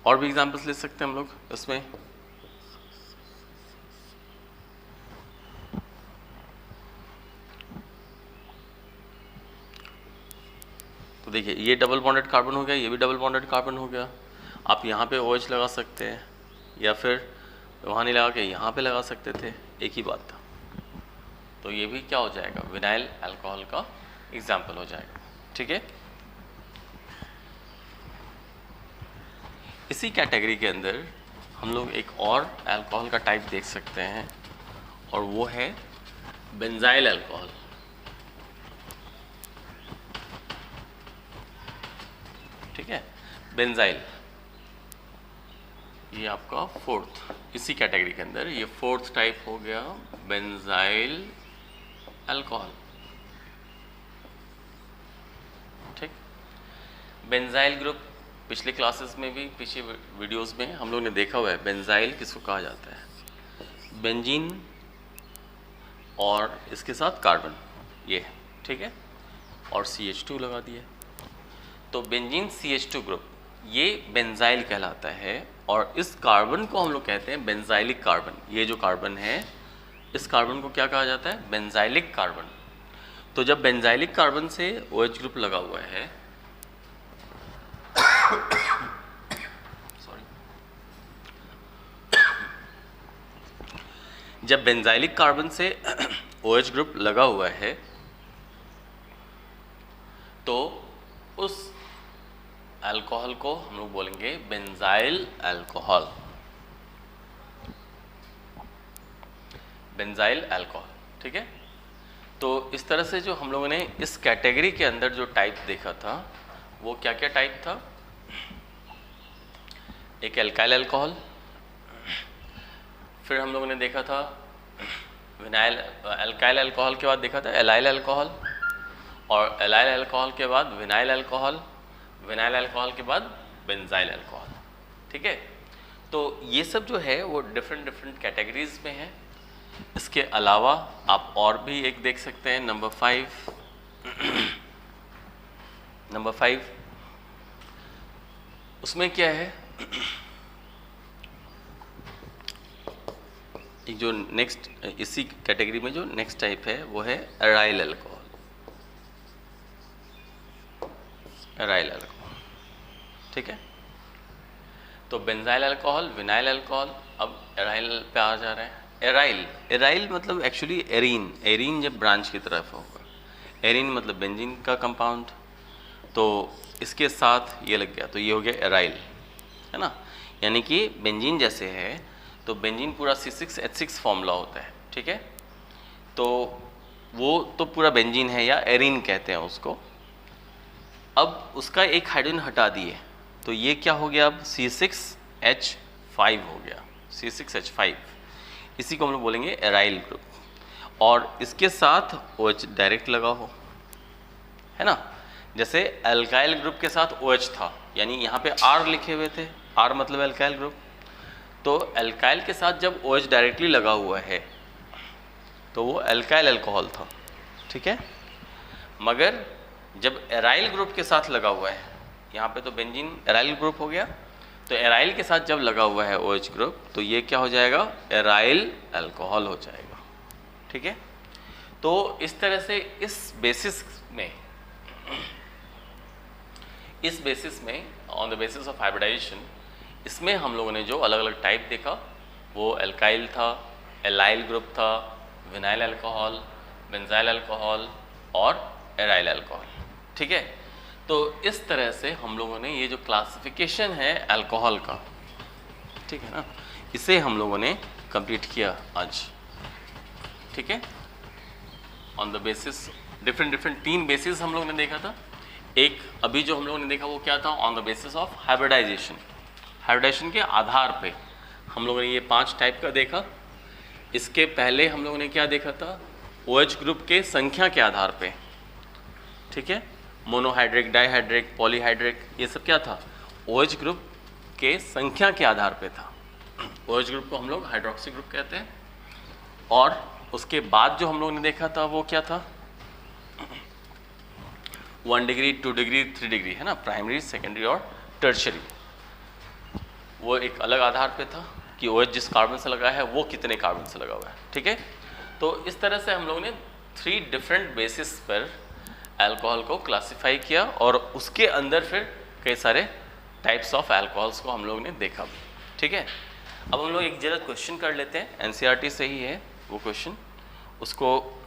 और भी एग्जांपल्स ले सकते हैं हम लोग इसमें। तो देखिए ये डबल बॉन्डेड कार्बन हो गया, ये भी डबल बॉन्डेड कार्बन हो गया। आप यहाँ पे OH लगा सकते हैं या फिर वहाँ नहीं लगा के यहाँ पे लगा सकते थे, एक ही बात था। तो ये भी क्या हो जाएगा, विनाइल अल्कोहल का एग्जाम्पल हो जाएगा। ठीक है, इसी कैटेगरी के अंदर हम लोग एक और अल्कोहल का टाइप देख सकते हैं और वो है बेंजाइल अल्कोहल। ठीक है, बेंजाइल, ये आपका फोर्थ, इसी कैटेगरी के अंदर ये फोर्थ टाइप हो गया बेंजाइल अल्कोहल। ठीक, बेंजाइल ग्रुप पिछले क्लासेस में भी, पिछले वीडियोस में हम लोग ने देखा हुआ है बेंजाइल किसको कहा जाता है, बेंजीन और इसके साथ कार्बन, ये ठीक है, और CH2 लगा दिया। तो बेंजीन CH2 ग्रुप ये बेंजाइल कहलाता है, और इस कार्बन को हम लोग कहते हैं बेंजाइलिक कार्बन। ये जो कार्बन है, इस कार्बन को क्या कहा जाता है, बेंजाइलिक कार्बन। तो जब बेंजाइलिक कार्बन से OH ग्रुप लगा हुआ है सॉरी, जब बेंजाइलिक कार्बन से OH ग्रुप लगा हुआ है तो उस अल्कोहल को हम लोग बोलेंगे बेंजाइल अल्कोहल, बेंजाइल अल्कोहल। ठीक है, तो इस तरह से जो हम लोगों ने इस कैटेगरी के अंदर जो टाइप देखा था वो क्या क्या टाइप था, एक एल्काइल अल्कोहल, फिर हम लोगों ने देखा था विनाइल, एल्काइल अल्कोहल के बाद देखा था एलाइल अल्कोहल, और एलाइल अल्कोहल के बाद विनाइल अल्कोहल, विनाइल अल्कोहल के बाद बेंजाइल अल्कोहल। ठीक है, तो ये सब जो है वो डिफरेंट डिफरेंट कैटेगरीज में है। इसके अलावा आप और भी एक देख सकते हैं, नंबर 5 नंबर 5 उसमें क्या है, एक जो नेक्स्ट इसी कैटेगरी में जो नेक्स्ट टाइप है वो है एराइल अल्कोहल, एराइल अल्कोहल। ठीक है, तो बेंजाइल अल्कोहल, विनाइल अल्कोहल, अब एराइल पे आ जा रहे हैं। एराइल, एराइल मतलब एक्चुअली एरीन, एरीन जब ब्रांच की तरफ होगा, एरीन मतलब बेंजीन का कंपाउंड, तो इसके साथ ये लग गया तो ये हो गया एराइल, है ना। यानी कि बेंजीन जैसे है तो बेंजीन पूरा C6H6 फॉर्मूला होता है। ठीक है, तो वो तो पूरा बेंजीन है या एरीन कहते हैं उसको। अब उसका एक हाइड्रोजन हटा दिए तो ये क्या हो गया, अब C6H5 हो गया, C6H5, इसी को हम लोग बोलेंगे एराइल ग्रुप। और इसके साथ OH डायरेक्ट लगा हो, है ना, जैसे एल्काइल ग्रुप के साथ OH था, यानी यहाँ पे R लिखे हुए थे, R मतलब एल्काइल ग्रुप, तो एल्काइल के साथ जब OH डायरेक्टली लगा हुआ है तो वो एल्काइल अल्कोहल था। ठीक है, मगर जब एराइल ग्रुप के साथ लगा हुआ है, यहाँ पे तो बेंजीन एराइल ग्रुप हो गया, तो एराइल के साथ जब लगा हुआ है OH ग्रुप तो ये क्या हो जाएगा, एराइल अल्कोहल हो जाएगा। ठीक है, तो इस तरह से इस बेसिस में on the basis of hybridization, इसमें हम लोगों ने जो अलग अलग टाइप देखा वो एल्काइल था, एलाइल ग्रुप था, विनाइल अल्कोहल, बेंजाइल अल्कोहल और एराइल अल्कोहल। ठीक है, तो इस तरह से हम लोगों ने ये जो क्लासिफिकेशन है अल्कोहल का, ठीक है ना, इसे हम लोगों ने कंप्लीट किया आज। ठीक है, on the basis different 3 basis हम लोगों ने देखा था। एक अभी जो हम लोगों ने देखा वो क्या था, on the basis of hybridization, hybridization के आधार पे हम लोगों ने ये 5 टाइप का देखा। इसके पहले हम लोगों ने क्या देखा था, OH ग्रुप के संख्या के आधार पे। ठीक है, मोनोहाइड्रिक, डाइहाइड्रिक, पॉलीहाइड्रिक, ये सब क्या था, OH ग्रुप के संख्या के आधार पे था। OH ग्रुप को हम लोग हाइड्रोक्सी ग्रुप कहते हैं। और उसके बाद जो हम लोगों ने देखा था वो क्या था, 1 डिग्री, 2 डिग्री, 3 डिग्री, है ना, प्राइमरी, सेकेंडरी और टर्शरी। वो एक अलग आधार पे था कि OH जिस कार्बन से लगा है वो कितने कार्बन से लगा हुआ है। ठीक है, तो इस तरह से हम लोगों ने 3 डिफरेंट बेसिस पर अल्कोहल को क्लासिफाई किया, और उसके अंदर फिर कई सारे टाइप्स ऑफ अल्कोहल्स को हम लोगों ने देखा। ठीक है, अब हम लोग एक जरा क्वेश्चन कर लेते हैं, NCERT से ही है वो क्वेश्चन, उसको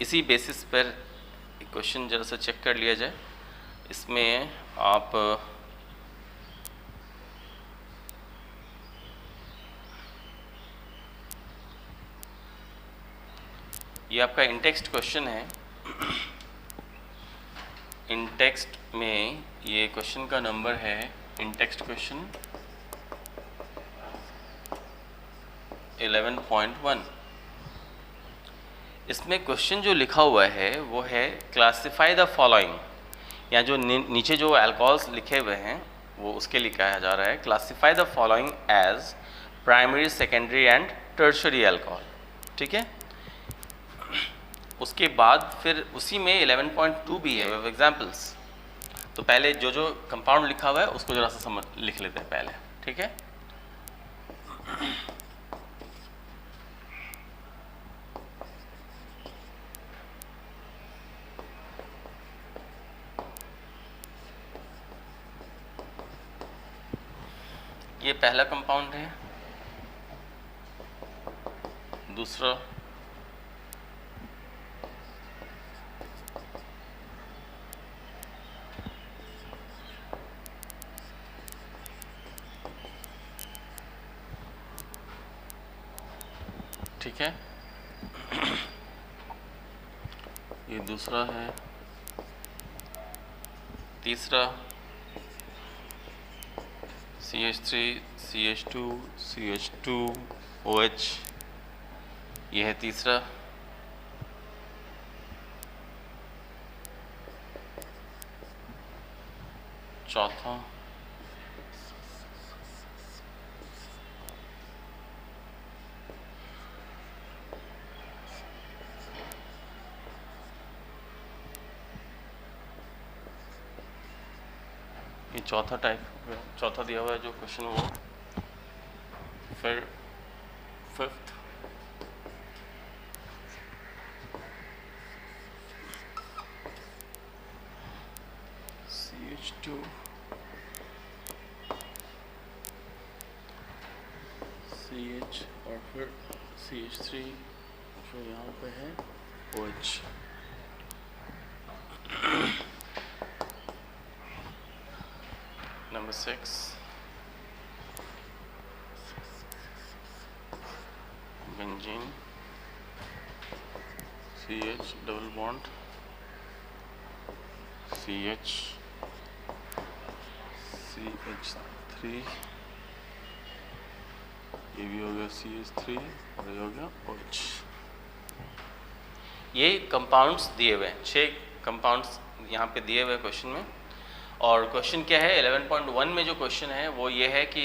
इसी बेसिस पर क्वेश्चन जरा सा चेक कर लिया जाए। इसमें आप ये आपका इंटेक्स्ट क्वेश्चन है। इन टेक्स्ट में ये क्वेश्चन का नंबर है, इन टेक्स्ट क्वेश्चन 11.1। इसमें क्वेश्चन जो लिखा हुआ है वो है क्लासिफाई द फॉलोइंग, या जो नीचे जो अल्कोहल्स लिखे हुए हैं वो उसके लिए कहा जा रहा है classify the following as primary, secondary and tertiary alcohol. ठीक है, उसके बाद फिर उसी में 11.2 भी है वेब एग्जाम्पल्स। तो पहले जो जो कंपाउंड लिखा हुआ है उसको जरा सा समझ लिख लेते हैं पहले। ठीक है, ये पहला कंपाउंड है, दूसरा, ठीक है, ये दूसरा है, तीसरा CH3 CH2 CH2 OH, ये है तीसरा, चौथा, ये चौथा टाइप, चौथा दिया हुआ है जो क्वेश्चन वो। फिर फिफ्थ, CH2 CH और फिर CH3 जो यहाँ पे है OH। Number 6, benzene, CH double bond, CH, CH3, ये भी हो गया CH3 और ये हो गया OH। ये कंपाउंड्स दिए हुए हैं, 6 कंपाउंड्स यहाँ पे दिए हुए क्वेश्चन में। और क्वेश्चन क्या है 11.1 में जो क्वेश्चन है वो ये है कि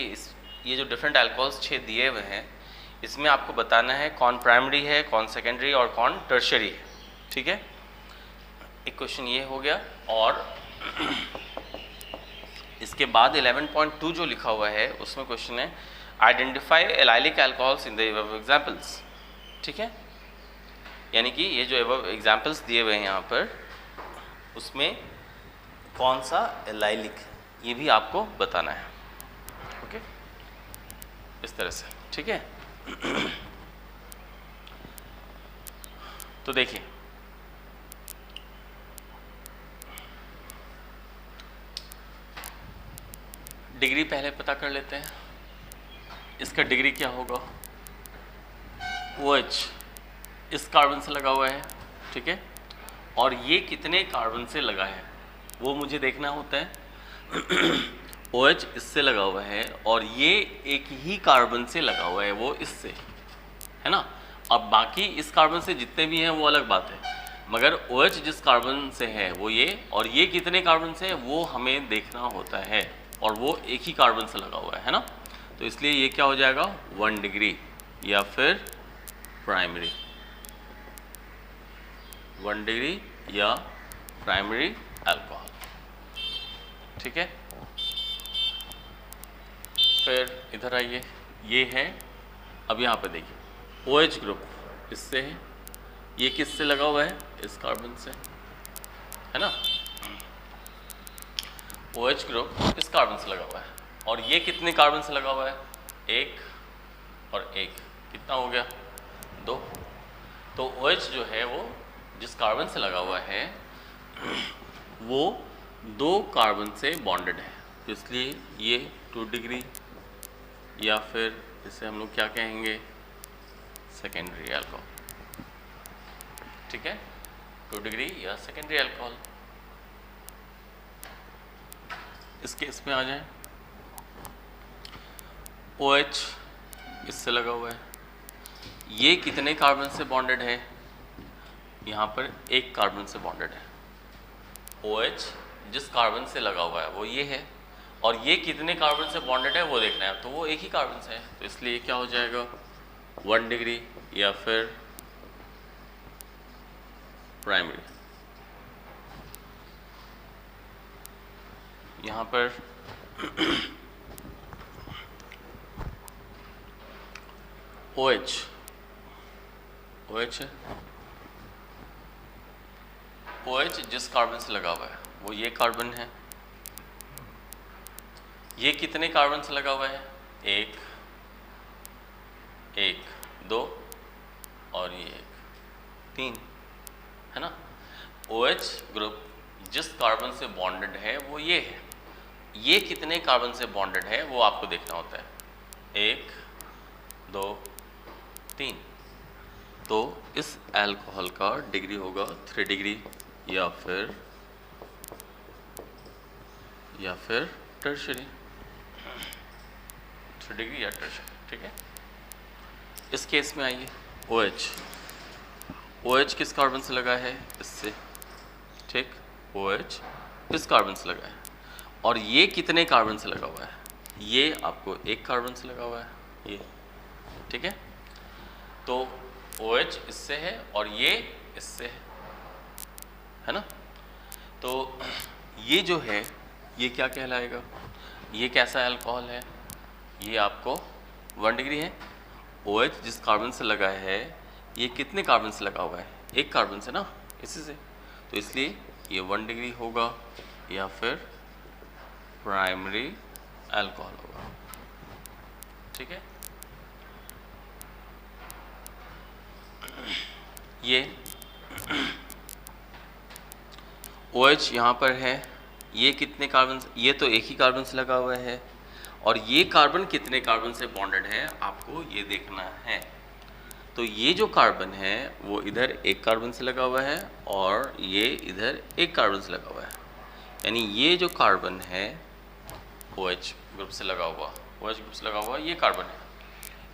ये जो डिफरेंट अल्कोहल्स 6 दिए हुए हैं इसमें आपको बताना है कौन प्राइमरी है, कौन सेकेंडरी और कौन टर्शरी है। ठीक है, एक क्वेश्चन ये हो गया। और इसके बाद 11.2 जो लिखा हुआ है उसमें क्वेश्चन है identify allylic alcohols in the above examples. ठीक है, यानी कि ये जो अबव एग्जांपल्स दिए हुए हैं यहाँ पर उसमें कौन सा एलाइलिक ये भी आपको बताना है। ओके, इस तरह से। ठीक है, तो देखिए डिग्री पहले पता कर लेते हैं। इसका डिग्री क्या होगा, OH इस कार्बन से लगा हुआ है। ठीक है, और ये कितने कार्बन से लगा है वो मुझे देखना होता है। OH इससे लगा हुआ है और ये एक ही कार्बन से लगा हुआ है, वो इससे है ना। अब बाकी इस कार्बन से जितने भी हैं वो अलग बात है, मगर OH जिस कार्बन से है वो ये, और ये कितने कार्बन से है वो हमें देखना होता है, और वो एक ही कार्बन से लगा हुआ है ना। तो इसलिए ये क्या हो जाएगा 1 डिग्री या फिर प्राइमरी, 1 डिग्री या प्राइमरी अल्कोहल। ठीक है, फिर इधर आइए, ये है। अब यहाँ पे देखिए OH ग्रुप इससे है, ये किससे लगा हुआ है, इस कार्बन से, है ना। OH ग्रुप इस कार्बन से लगा हुआ है, और ये कितने कार्बन से लगा हुआ है, 1 और 1, कितना हो गया 2। तो OH जो है वो जिस कार्बन से लगा हुआ है वो 2 कार्बन से बॉन्डेड है, तो इसलिए ये 2 डिग्री या फिर इसे हम लोग क्या कहेंगे, सेकेंडरी अल्कोहल। ठीक है, 2 डिग्री या सेकेंडरी अल्कोहल। इस केस में आ जाए, OH इससे लगा हुआ है, ये कितने कार्बन से बॉन्डेड है, यहाँ पर एक कार्बन से बॉन्डेड है। OH जिस कार्बन से लगा हुआ है वो ये है, और ये कितने कार्बन से बॉन्डेड है वो देखना है, तो वो एक ही कार्बन से है, तो इसलिए क्या हो जाएगा 1 डिग्री या फिर प्राइमरी। यहाँ पर OH है, OH जिस कार्बन से लगा हुआ है वो ये कार्बन है, ये कितने कार्बन से लगा हुआ है, एक, 2 और ये 1, 3, है ना। OH ग्रुप जिस कार्बन से बॉन्डेड है वो ये है, ये कितने कार्बन से बॉन्डेड है वो आपको देखना होता है, 1, 2, 3। तो इस अल्कोहल का डिग्री होगा 3 डिग्री या फिर टर्शरी, 3 डिग्री या टर्शरी, ठीक है। इस केस में आइए, OH किस कार्बन से लगा है, इससे, ठीक, OH इस कार्बन से लगा है, और ये कितने कार्बन से लगा हुआ है, ये आपको एक कार्बन से लगा हुआ है, ये, ठीक है। तो OH इससे है और ये इससे है ना। तो ये जो है ये क्या कहलाएगा, ये कैसा अल्कोहल है, ये आपको 1 डिग्री है, OH जिस कार्बन से लगा है ये कितने कार्बन से लगा हुआ है, एक कार्बन से ना, इसी से, तो इसलिए ये 1 डिग्री होगा या फिर प्राइमरी अल्कोहल होगा, ठीक है। ये OH यहाँ पर है, ये कितने कार्बन, ये तो एक ही कार्बन से लगा हुआ है, और ये कार्बन कितने कार्बन से बॉन्डेड है आपको ये देखना है। तो ये जो कार्बन है वो इधर एक कार्बन से लगा हुआ है और ये इधर एक कार्बन से लगा हुआ है, यानी ये जो कार्बन है OH ग्रुप से लगा हुआ, OH ग्रुप से लगा हुआ ये कार्बन है,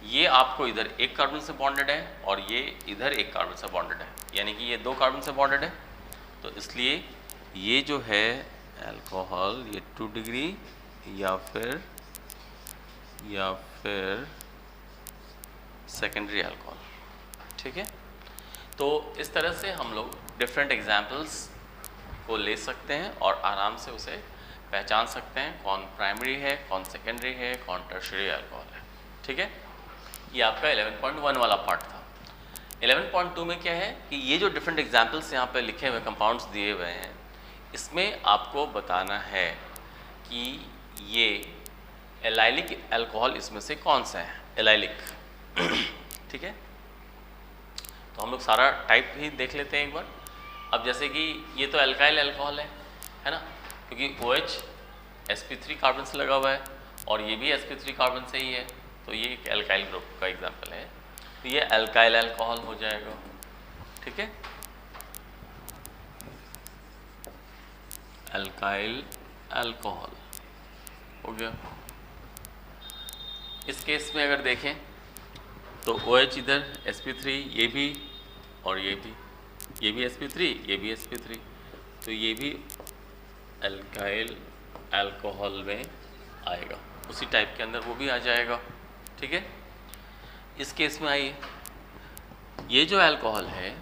ये आपको इधर एक कार्बन से बॉन्डेड है और ये इधर एक कार्बन से बॉन्डेड है, यानी कि ये 2 कार्बन से बॉन्डेड है। तो इसलिए ये जो है अल्कोहल ये 2 डिग्री या फिर सेकेंडरी अल्कोहल, ठीक है। तो इस तरह से हम लोग डिफरेंट एग्जाम्पल्स को ले सकते हैं और आराम से उसे पहचान सकते हैं, कौन प्राइमरी है, कौन सेकेंडरी है, कौन टर्शियरी अल्कोहल है, ठीक है। ये आपका 11.1 वाला पार्ट था। 11.2 में क्या है कि ये जो डिफरेंट एग्जाम्पल्स यहाँ पे लिखे हुए कंपाउंड्स दिए हुए हैं, इसमें आपको बताना है कि ये एलाइलिक अल्कोहल इसमें से कौन सा है, एलाइलिक, ठीक है। तो हम लोग सारा टाइप ही देख लेते हैं एक बार। अब जैसे कि ये तो अल्काइल अल्कोहल है ना, क्योंकि OH sp3 कार्बन से लगा हुआ है और ये भी sp3 कार्बन से ही है, तो ये एक अल्काइल ग्रुप का एग्जांपल है, तो ये अल्काइल अल्कोहल हो जाएगा, ठीक है। अल्काइल अल्कोहल हो गया। इस केस में अगर देखें तो OH इधर sp3, ये भी और ये भी sp3, ये भी sp3, तो ये भी अल्काइल अल्कोहल में आएगा, उसी टाइप के अंदर वो भी आ जाएगा, ठीक है। इस केस में आइए, ये जो अल्कोहल है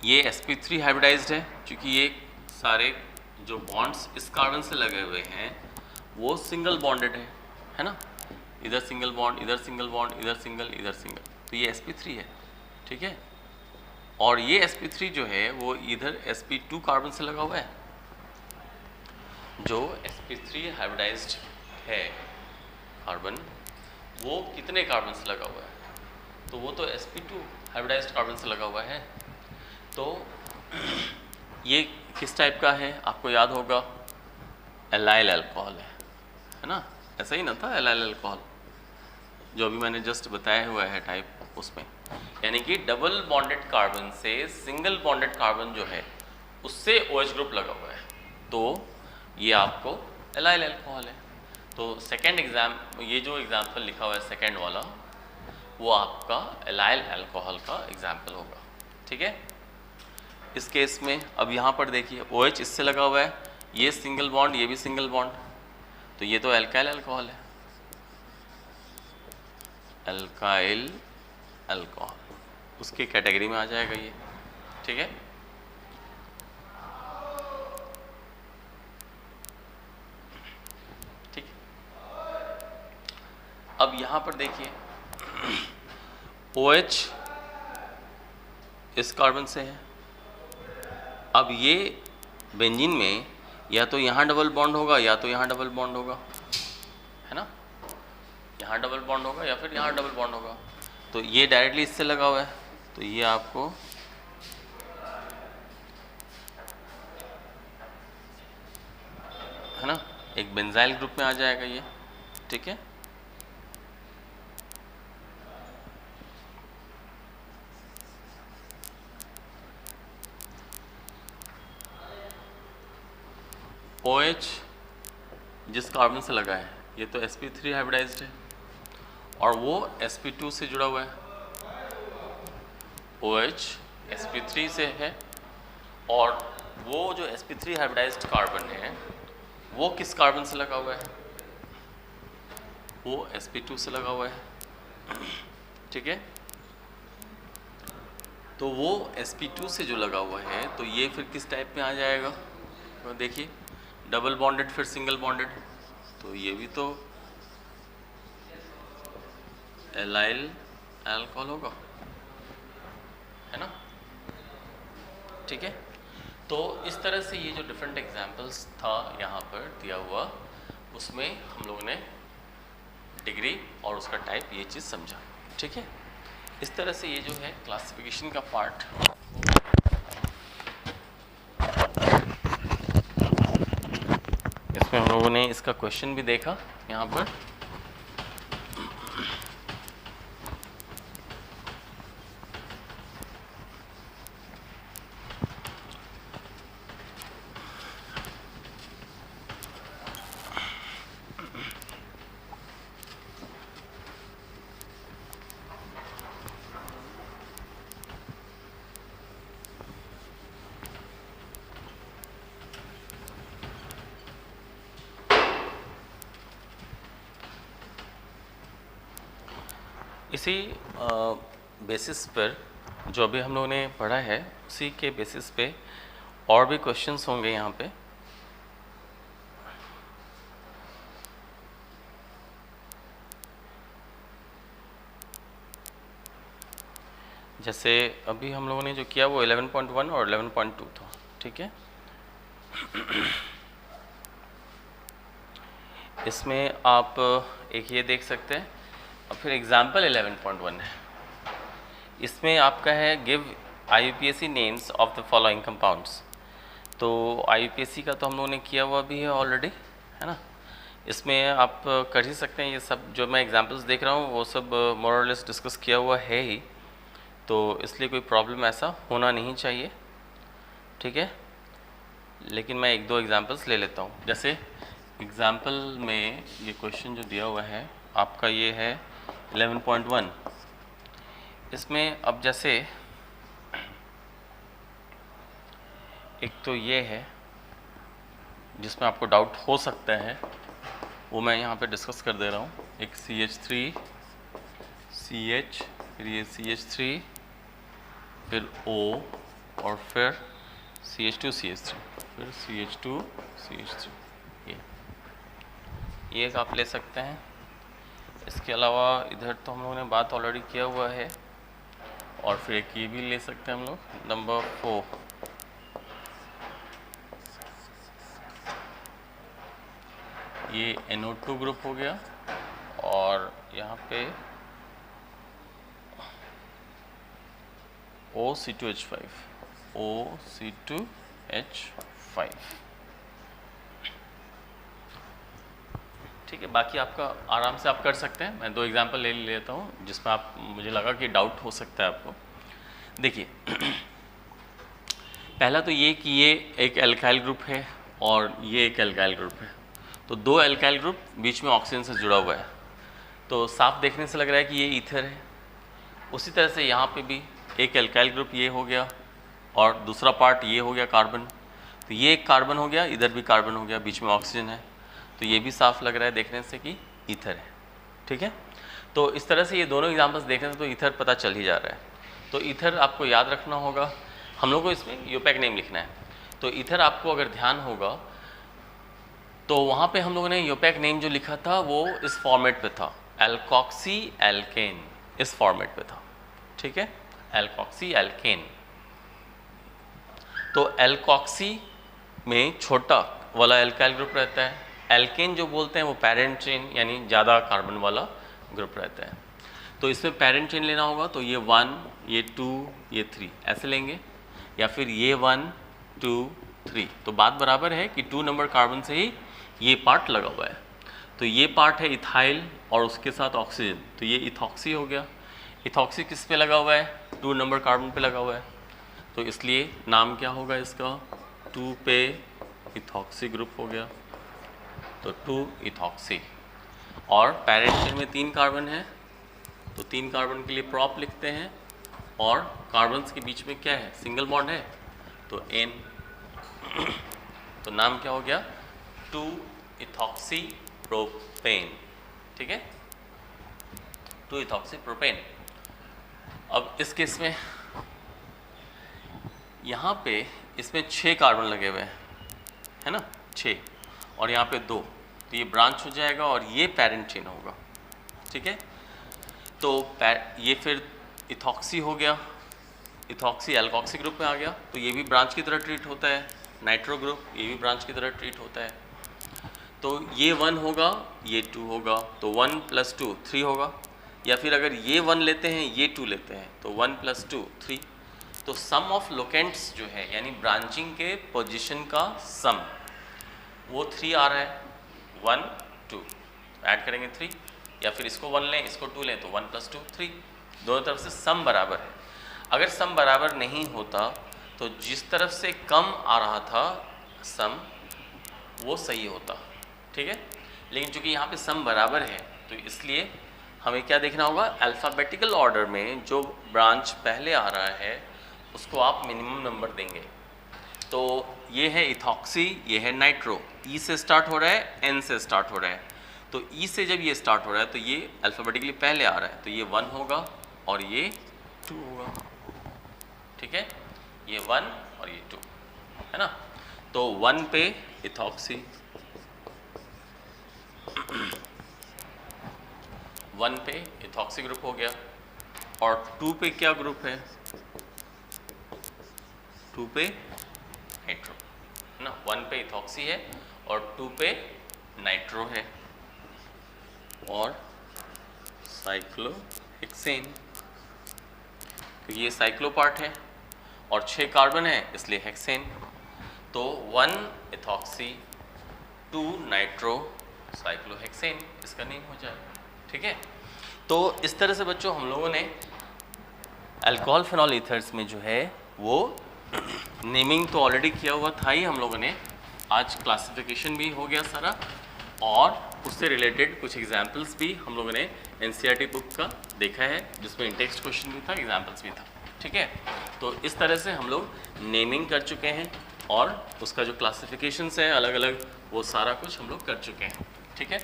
ये sp3 हाइब्रिडाइज्ड है, क्योंकि ये सारे जो बॉन्ड्स इस कार्बन से लगे हुए हैं वो सिंगल बॉन्डेड है ना, इधर सिंगल बॉन्ड, इधर सिंगल बॉन्ड, इधर सिंगल, इधर सिंगल, तो ये sp3 है, ठीक है। और ये sp3 जो है वो इधर sp2 कार्बन से लगा हुआ है, जो sp3 हाइब्रिडाइज्ड है कार्बन, वो कितने कार्बन से लगा हुआ है, तो वो तो sp2 हाइब्रिडाइज्ड कार्बन से लगा हुआ है। तो ये किस टाइप का है आपको याद होगा, एलाइल अल्कोहल है ना, ऐसा ही ना था एलाइल अल्कोहल जो अभी मैंने जस्ट बताया हुआ है टाइप, उसमें यानी कि डबल बॉन्डेड कार्बन से सिंगल बॉन्डेड कार्बन जो है उससे OH ग्रुप लगा हुआ है, तो ये आपको एलाइल अल्कोहल है। तो सेकेंड ये जो एग्जाम्पल लिखा हुआ है सेकेंड वाला, वो आपका एलाइल अल्कोहल का एग्जाम्पल होगा। ठीक है, इस केस में अब यहाँ पर देखिए OH इससे लगा हुआ है, ये सिंगल बॉन्ड, ये भी सिंगल बॉन्ड, तो ये तो एल्काइल अल्कोहल है, एल्काइल अल्कोहल उसके कैटेगरी में आ जाएगा ये। ठीक है, ठीक। अब यहाँ पर देखिए OH इस कार्बन से है, अब ये बेंजीन में या तो यहाँ डबल बॉन्ड होगा या तो यहाँ डबल बॉन्ड होगा, है ना, यहाँ डबल बॉन्ड होगा या फिर यहाँ डबल बॉन्ड होगा। तो ये डायरेक्टली इससे लगा हुआ है, तो ये आपको है ना एक बेंजाइल ग्रुप में आ जाएगा ये। ठीक है, OH जिस कार्बन से लगा है ये तो sp3 हाइब्रिडाइज्ड है और वो sp2 से जुड़ा हुआ है। OH sp3 से है और वो जो sp3 हाइब्रिडाइज्ड कार्बन है वो किस कार्बन से लगा हुआ है, वो sp2 से लगा हुआ है। ठीक है, तो वो sp2 से जो लगा हुआ है तो ये फिर किस टाइप में आ जाएगा, तो देखिए डबल बॉन्डेड फिर सिंगल बॉन्डेड, तो ये भी तो एलाइल अल्कोहल होगा, है ना। ठीक है, तो इस तरह से ये जो डिफरेंट एग्जांपल्स था यहाँ पर दिया हुआ, उसमें हम लोगों ने डिग्री और उसका टाइप ये चीज़ समझा। ठीक है, इस तरह से ये जो है क्लासिफिकेशन का पार्ट इसमें हम लोगों ने इसका क्वेश्चन भी देखा यहाँ पर। इसी बेसिस पर जो अभी हम लोगों ने पढ़ा है उसी के बेसिस पे और भी क्वेश्चंस होंगे यहाँ पे। जैसे अभी हम लोगों ने जो किया वो 11.1 और 11.2 था। ठीक है, इसमें आप एक ये देख सकते हैं और फिर एग्जाम्पल 11.1 है, इसमें आपका है give IUPAC names of the following compounds. तो IUPAC का तो हम लोगों ने किया हुआ भी है ऑलरेडी, है ना। इसमें आप कर ही सकते हैं, ये सब जो मैं एग्जांपल्स देख रहा हूँ वो सब मोर और लेस डिस्कस किया हुआ है ही, तो इसलिए कोई प्रॉब्लम ऐसा होना नहीं चाहिए। ठीक है, लेकिन मैं एक दो एग्जांपल्स ले लेता हूँ। जैसे एग्जाम्पल में ये क्वेश्चन जो दिया हुआ है आपका ये है 11.1। इसमें अब जैसे एक तो ये है जिसमें आपको डाउट हो सकता है, वो मैं यहाँ पे डिस्कस कर दे रहा हूँ। एक CH3 CH, फिर ये CH3, फिर O और फिर CH2 CH3, फिर CH2 CH3, ये एक आप ले सकते हैं। इसके अलावा इधर तो हम लोगों ने बात ऑलरेडी किया हुआ है, और फिर एक ये भी ले सकते हैं हम लोग नंबर 4, ये NO2 ग्रुप हो गया, और यहाँ पे OC2H5, OC2H5। ठीक है, बाकी आपका आराम से आप कर सकते हैं। मैं दो एग्जांपल ले लेता हूँ जिसमें आप मुझे लगा कि डाउट हो सकता है आपको। देखिए पहला तो ये कि ये एक एल्काइल ग्रुप है और ये एक एल्काइल ग्रुप है। तो दो एल्काइल ग्रुप बीच में ऑक्सीजन से जुड़ा हुआ है, तो साफ देखने से लग रहा है कि ये ईथर है। उसी तरह से यहाँ पे भी एक एल्काइल ग्रुप ये हो गया और दूसरा पार्ट ये हो गया कार्बन। तो ये एक कार्बन हो गया, इधर भी कार्बन हो गया, बीच में ऑक्सीजन है, तो ये भी साफ लग रहा है देखने से कि ईथर है। ठीक है, तो इस तरह से ये दोनों एग्जाम्पल्स देखने से तो ईथर पता चल ही जा रहा है। तो ईथर आपको याद रखना होगा, हम लोग को इसमें यूपैक नेम लिखना है। तो ईथर आपको अगर ध्यान होगा तो वहाँ पे हम लोगों ने यूपैक नेम जो लिखा था वो इस फॉर्मेट पे था, एल्कोक्सी एल्केन, इस फॉर्मेट पे था। ठीक है, एल्कोक्सी एल्केन। तो एल्कोक्सी में छोटा वाला एल्काइल ग्रुप रहता है, एल्केन जो बोलते हैं वो पेरेंट चेन यानी ज़्यादा कार्बन वाला ग्रुप रहता है। तो इसमें पेरेंट चेन लेना होगा, तो ये 1, ये 2, ये 3 ऐसे लेंगे, या फिर ये 1, 2, 3। तो बात बराबर है कि 2 नंबर कार्बन से ही ये पार्ट लगा हुआ है। तो ये पार्ट है इथाइल और उसके साथ ऑक्सीजन, तो ये इथॉक्सी हो गया। इथॉक्सी किस पे लगा हुआ है? 2 नंबर कार्बन पे लगा हुआ है, तो इसलिए नाम क्या होगा इसका? 2 पे इथॉक्सी ग्रुप हो गया, तो 2 इथॉक्सी। और पेरेंट चेन में 3 कार्बन है, तो 3 कार्बन के लिए प्रॉप लिखते हैं, और कार्बन्स के बीच में क्या है? सिंगल बॉन्ड है, तो N। तो नाम क्या हो गया? 2 इथॉक्सी प्रोपेन। ठीक है, 2 इथॉक्सी प्रोपेन। अब इस केस में यहाँ पे इसमें 6 कार्बन लगे हुए हैं, है ना, 6, और यहाँ पे 2, तो ये ब्रांच हो जाएगा और ये पेरेंट चेन होगा। ठीक है, तो ये फिर इथॉक्सी हो गया, इथॉक्सी एल्कोक्सी ग्रुप में आ गया, तो ये भी ब्रांच की तरह ट्रीट होता है। नाइट्रो ग्रुप, ये भी ब्रांच की तरह ट्रीट होता है। तो ये 1 होगा, ये 2 होगा, तो 1 + 2 3 होगा, या फिर अगर ये 1 लेते हैं, ये 2 लेते हैं, तो 1 + 2 3। तो सम ऑफ लोकेंट्स जो है यानी ब्रांचिंग के पोजीशन का सम वो 3 आ रहा है, 1 2 ऐड करेंगे 3, या फिर इसको 1 लें, इसको 2 लें, तो 1 + 2 3। दोनों तरफ से सम बराबर है। अगर सम बराबर नहीं होता तो जिस तरफ से कम आ रहा था सम वो सही होता। ठीक है, लेकिन चूंकि यहाँ पे सम बराबर है तो इसलिए हमें क्या देखना होगा? अल्फ़ाबेटिकल ऑर्डर में जो ब्रांच पहले आ रहा है उसको आप मिनिमम नंबर देंगे। तो ये है इथॉक्सी, ये है नाइट्रो, ई से स्टार्ट हो रहा है, एन से स्टार्ट हो रहा है। तो ई से जब ये स्टार्ट हो रहा है तो ये अल्फ़ाबेटिकली पहले आ रहा है, तो ये 1 होगा और ये 2 होगा। ठीक है, ये 1 और ये 2 है ना। तो 1 पे इथॉक्सी, 1 पे इथॉक्सी ग्रुप हो गया, और 2 पे क्या ग्रुप है? 2 पे नाइट्रो है ना। 1 पे इथॉक्सी है और 2 पे नाइट्रो है, और साइक्लोहेक्सेन, क्योंकि ये साइक्लो पार्ट है और 6 कार्बन है इसलिए हेक्सेन। तो 1 इथॉक्सी 2 नाइट्रो साइक्लोहेक्सेन इसका नेम हो जाएगा। ठीक है, तो इस तरह से बच्चों हम लोगों ने अल्कोहल फेनॉल ईथर्स में जो है वो नेमिंग तो ऑलरेडी किया हुआ था ही हम लोगों ने, आज क्लासिफिकेशन भी हो गया सारा, और उससे रिलेटेड कुछ एग्जाम्पल्स भी हम लोगों ने एनसीईआरटी बुक का देखा है जिसमें टेक्स्ट क्वेश्चन भी था, एग्जाम्पल्स भी था। ठीक है, तो इस तरह से हम लोग नेमिंग कर चुके हैं और उसका जो क्लासिफिकेशंस हैं अलग अलग वो सारा कुछ हम लोग कर चुके हैं। ठीक है,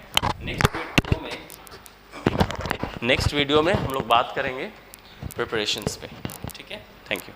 नेक्स्ट वीडियो में हम लोग बात करेंगे प्रिपरेशंस पे। ठीक है, थैंक यू।